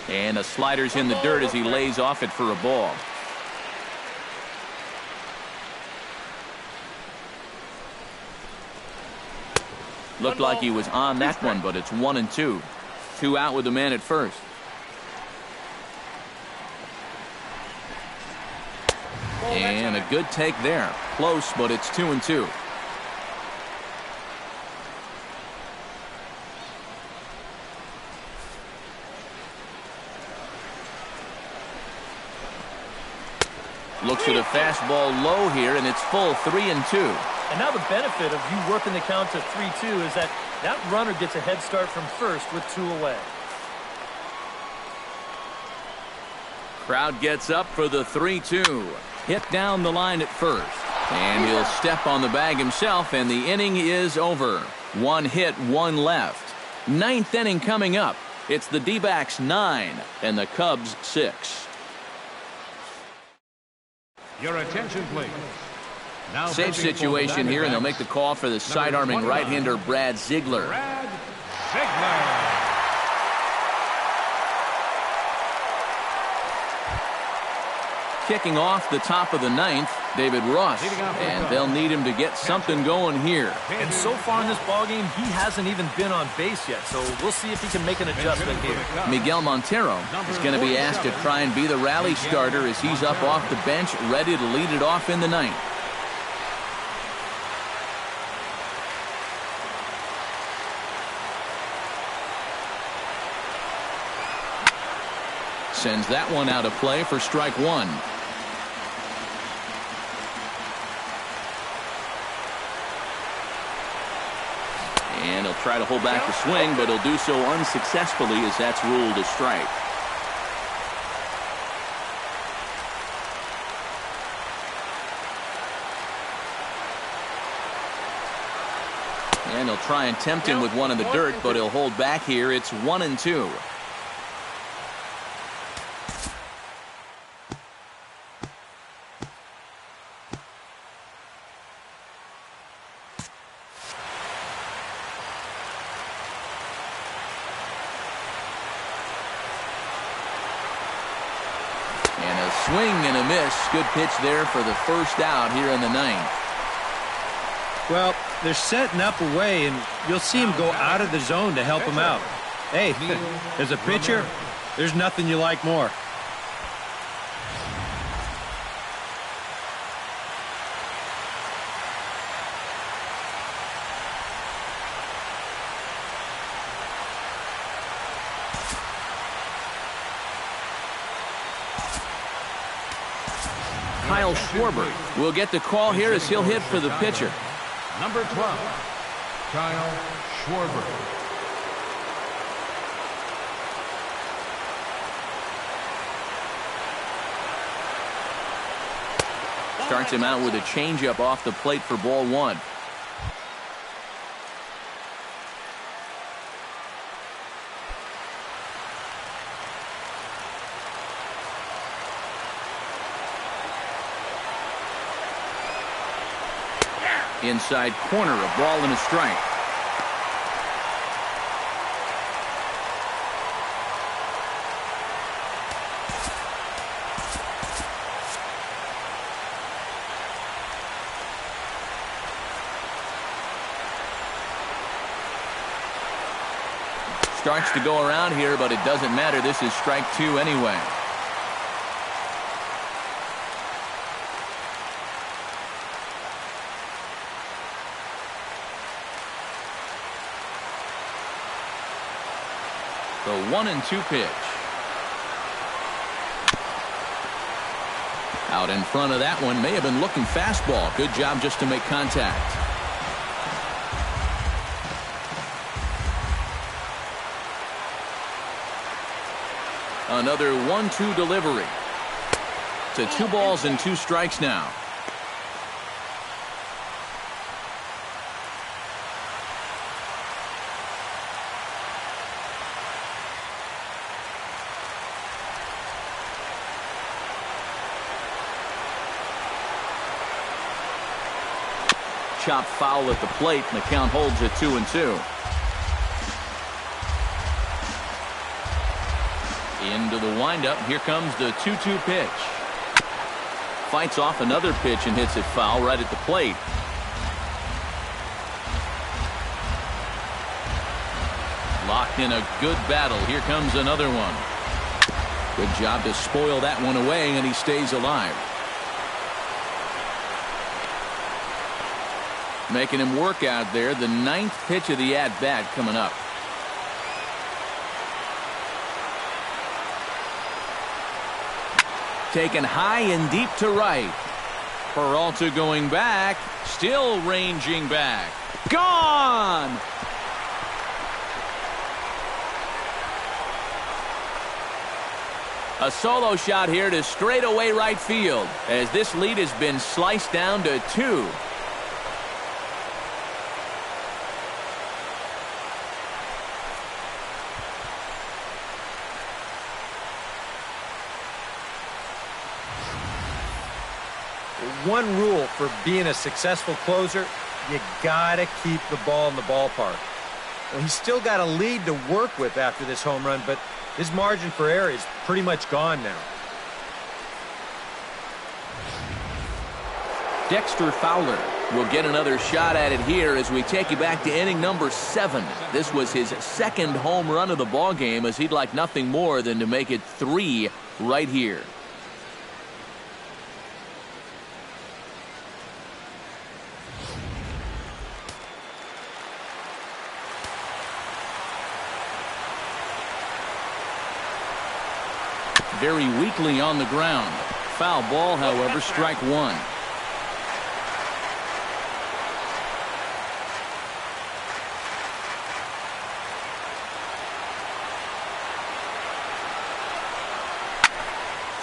And a slider's in the dirt as he lays off it for a ball. Looked like he was on that one, but it's 1-2. 2 out with the man at first. And a good take there. Close, but it's 2-2. Looks at a fastball low here, and it's full 3-2. And now the benefit of you working the count to 3-2 is that runner gets a head start from first with 2 away. Crowd gets up for the 3-2. Hit down the line at first. And he'll step on the bag himself, and the inning is over. 1 hit, 1 left. 9th inning coming up. It's the D-backs 9 and the Cubs 6. Your attention, please. Now Safe situation here, and they'll make the call for the side-arming right-hander Brad Ziegler. Brad Ziegler. Kicking off the top of the 9th, David Ross, and they'll need him to get something going here. And so far in this ballgame, he hasn't even been on base yet, so we'll see if he can make an adjustment here. Miguel Montero is going to be asked to try and be the rally starter as he's up off the bench, ready to lead it off in the 9th. Sends that one out of play for strike one. And he'll try to hold back the swing, but he'll do so unsuccessfully as that's ruled a strike. And he'll try and tempt him with one in the dirt, but he'll hold back here. It's 1-2. Swing and a miss. Good pitch there for the first out here in the 9th. Well, they're setting up a way, and you'll see him go out of the zone to help him out. Hey, as a pitcher, there's nothing you like more. Kyle Schwarber will get the call here as he'll hit for the pitcher. Number 12, Kyle Schwarber. Starts him out with a changeup off the plate for ball one. Inside corner, a ball and a strike. Starts to go around here, but it doesn't matter. This is strike two anyway. The 1-2 pitch. Out in front of that one. May have been looking fastball. Good job just to make contact. Another 1-2 delivery. To 2 balls and 2 strikes now. Chop foul at the plate, and the count holds at 2-2. Into the windup. Here comes the 2-2 pitch. Fights off another pitch and hits it foul right at the plate. Locked in a good battle. Here comes another one. Good job to spoil that one away, and he stays alive. Making him work out there. The 9th pitch of the at-bat coming up. Taken high and deep to right. Peralta going back. Still ranging back. Gone! A solo shot here to straightaway right field, as this lead has been sliced down to 2. One rule for being a successful closer, you gotta keep the ball in the ballpark. Well, he's still got a lead to work with after this home run, but his margin for error is pretty much gone now. Dexter Fowler will get another shot at it here as we take you back to inning number 7. This was his 2nd home run of the ball game, as he'd like nothing more than to make it 3 right here. Very weakly on the ground. Foul ball, however, strike 1.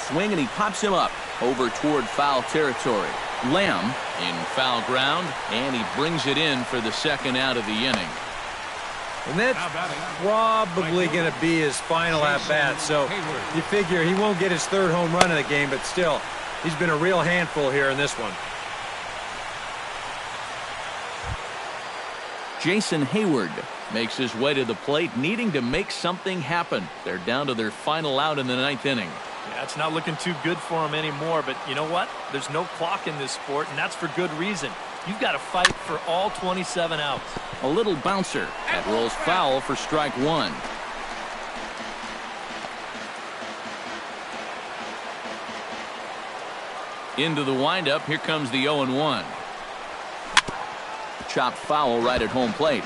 Swing, and he pops him up over toward foul territory. Lamb in foul ground, and he brings it in for the 2nd out of the inning. And that's probably going to be his final at-bat, so you figure he won't get his 3rd home run of the game, but still, he's been a real handful here in this one. Jason Hayward makes his way to the plate, needing to make something happen. They're down to their final out in the 9th inning. Yeah, it's not looking too good for him anymore, but you know what? There's no clock in this sport, and that's for good reason. You've got to fight for all 27 outs. A little bouncer. That rolls foul for strike 1. Into the windup. Here comes the 0-1. Chopped foul right at home plate.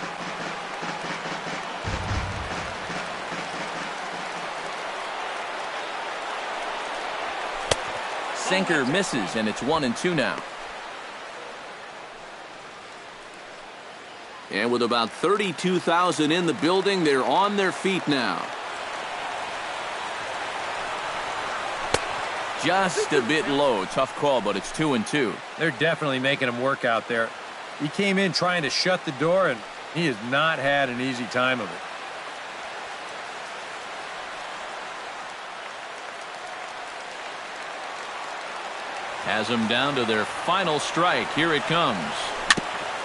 Sinker misses, and it's 1-2 now. And with about 32,000 in the building, they're on their feet now. Just a bit low. Tough call, but it's 2-2. They're definitely making him work out there. He came in trying to shut the door, and he has not had an easy time of it. Has them down to their final strike. Here it comes.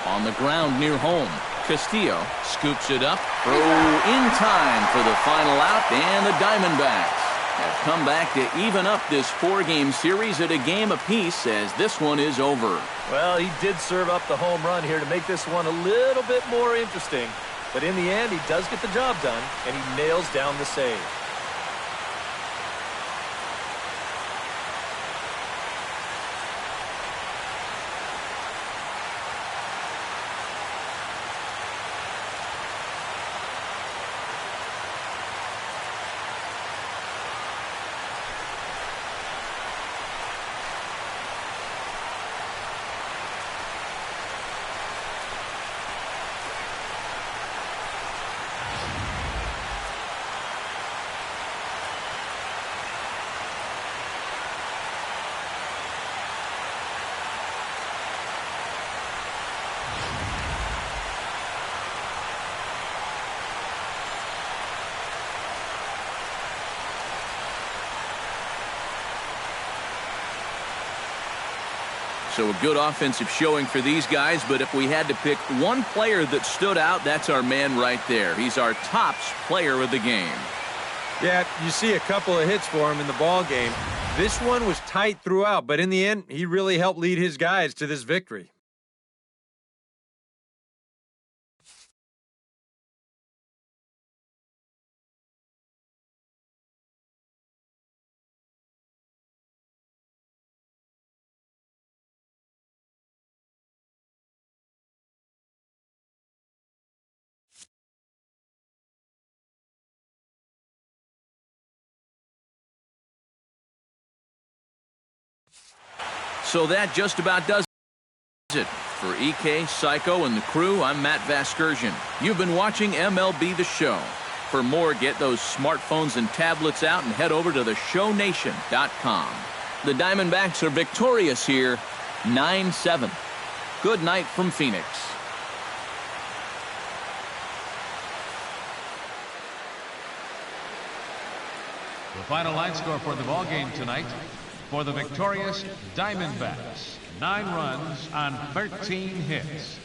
On the ground near home. Castillo scoops it up. Throw in time for the final out, and the Diamondbacks have come back to even up this 4-game series at a game apiece, as this one is over. Well, he did serve up the home run here to make this one a little bit more interesting. But in the end, he does get the job done, and he nails down the save. So a good offensive showing for these guys, but if we had to pick one player that stood out, that's our man right there. He's our tops player of the game. Yeah, you see a couple of hits for him in the ball game. This one was tight throughout, but in the end, he really helped lead his guys to this victory. So that just about does it. For EK, Psycho, and the crew, I'm Matt Vasgersian. You've been watching MLB The Show. For more, get those smartphones and tablets out and head over to theshownation.com. The Diamondbacks are victorious here, 9-7. Good night from Phoenix. The final line score for the ball game tonight. For the victorious Diamondbacks, 9 runs on 13 hits.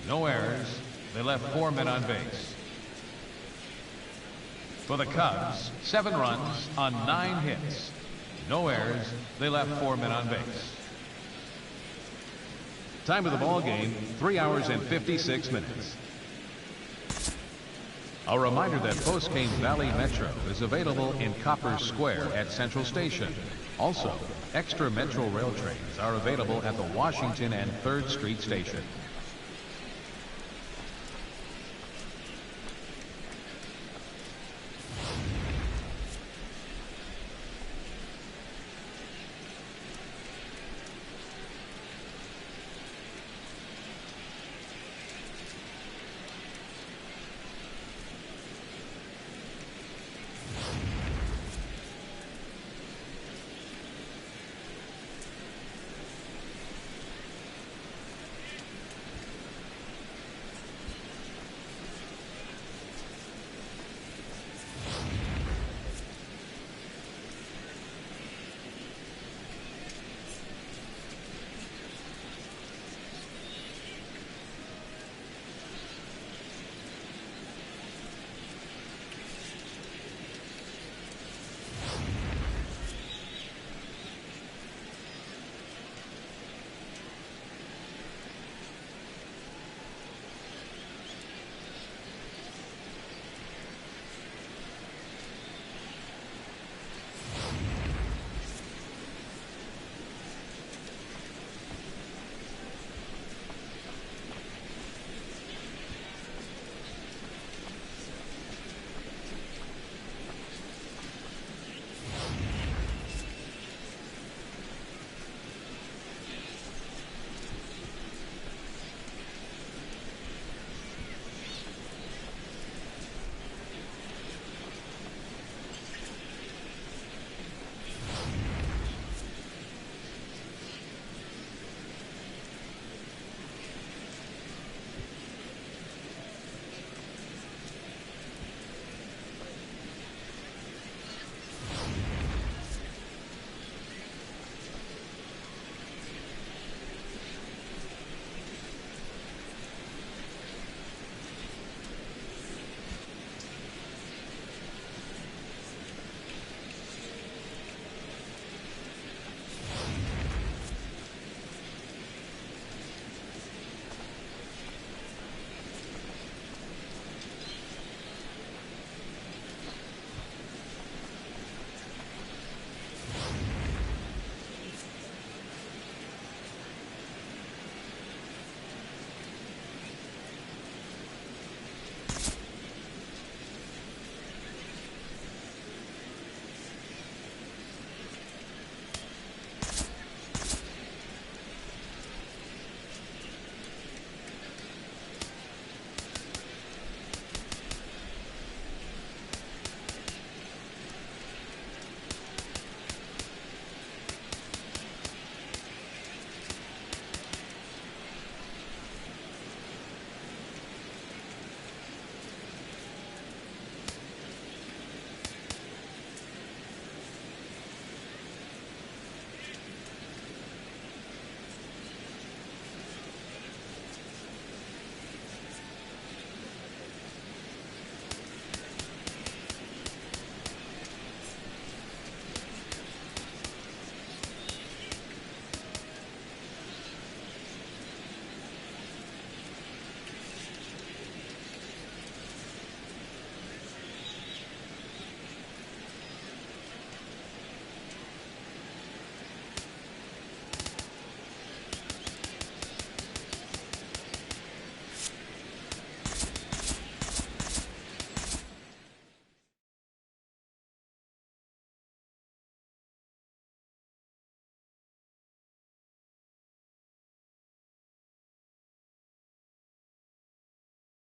No errors. They left 4 men on base. For the Cubs, 7 runs on 9 hits. No errors. They left 4 men on base. Time of the ball game, 3 hours and 56 minutes. A reminder that Postgames Valley Metro is available in Copper Square at Central Station. Also, extra Metro rail trains are available at the Washington and 3rd Street Station.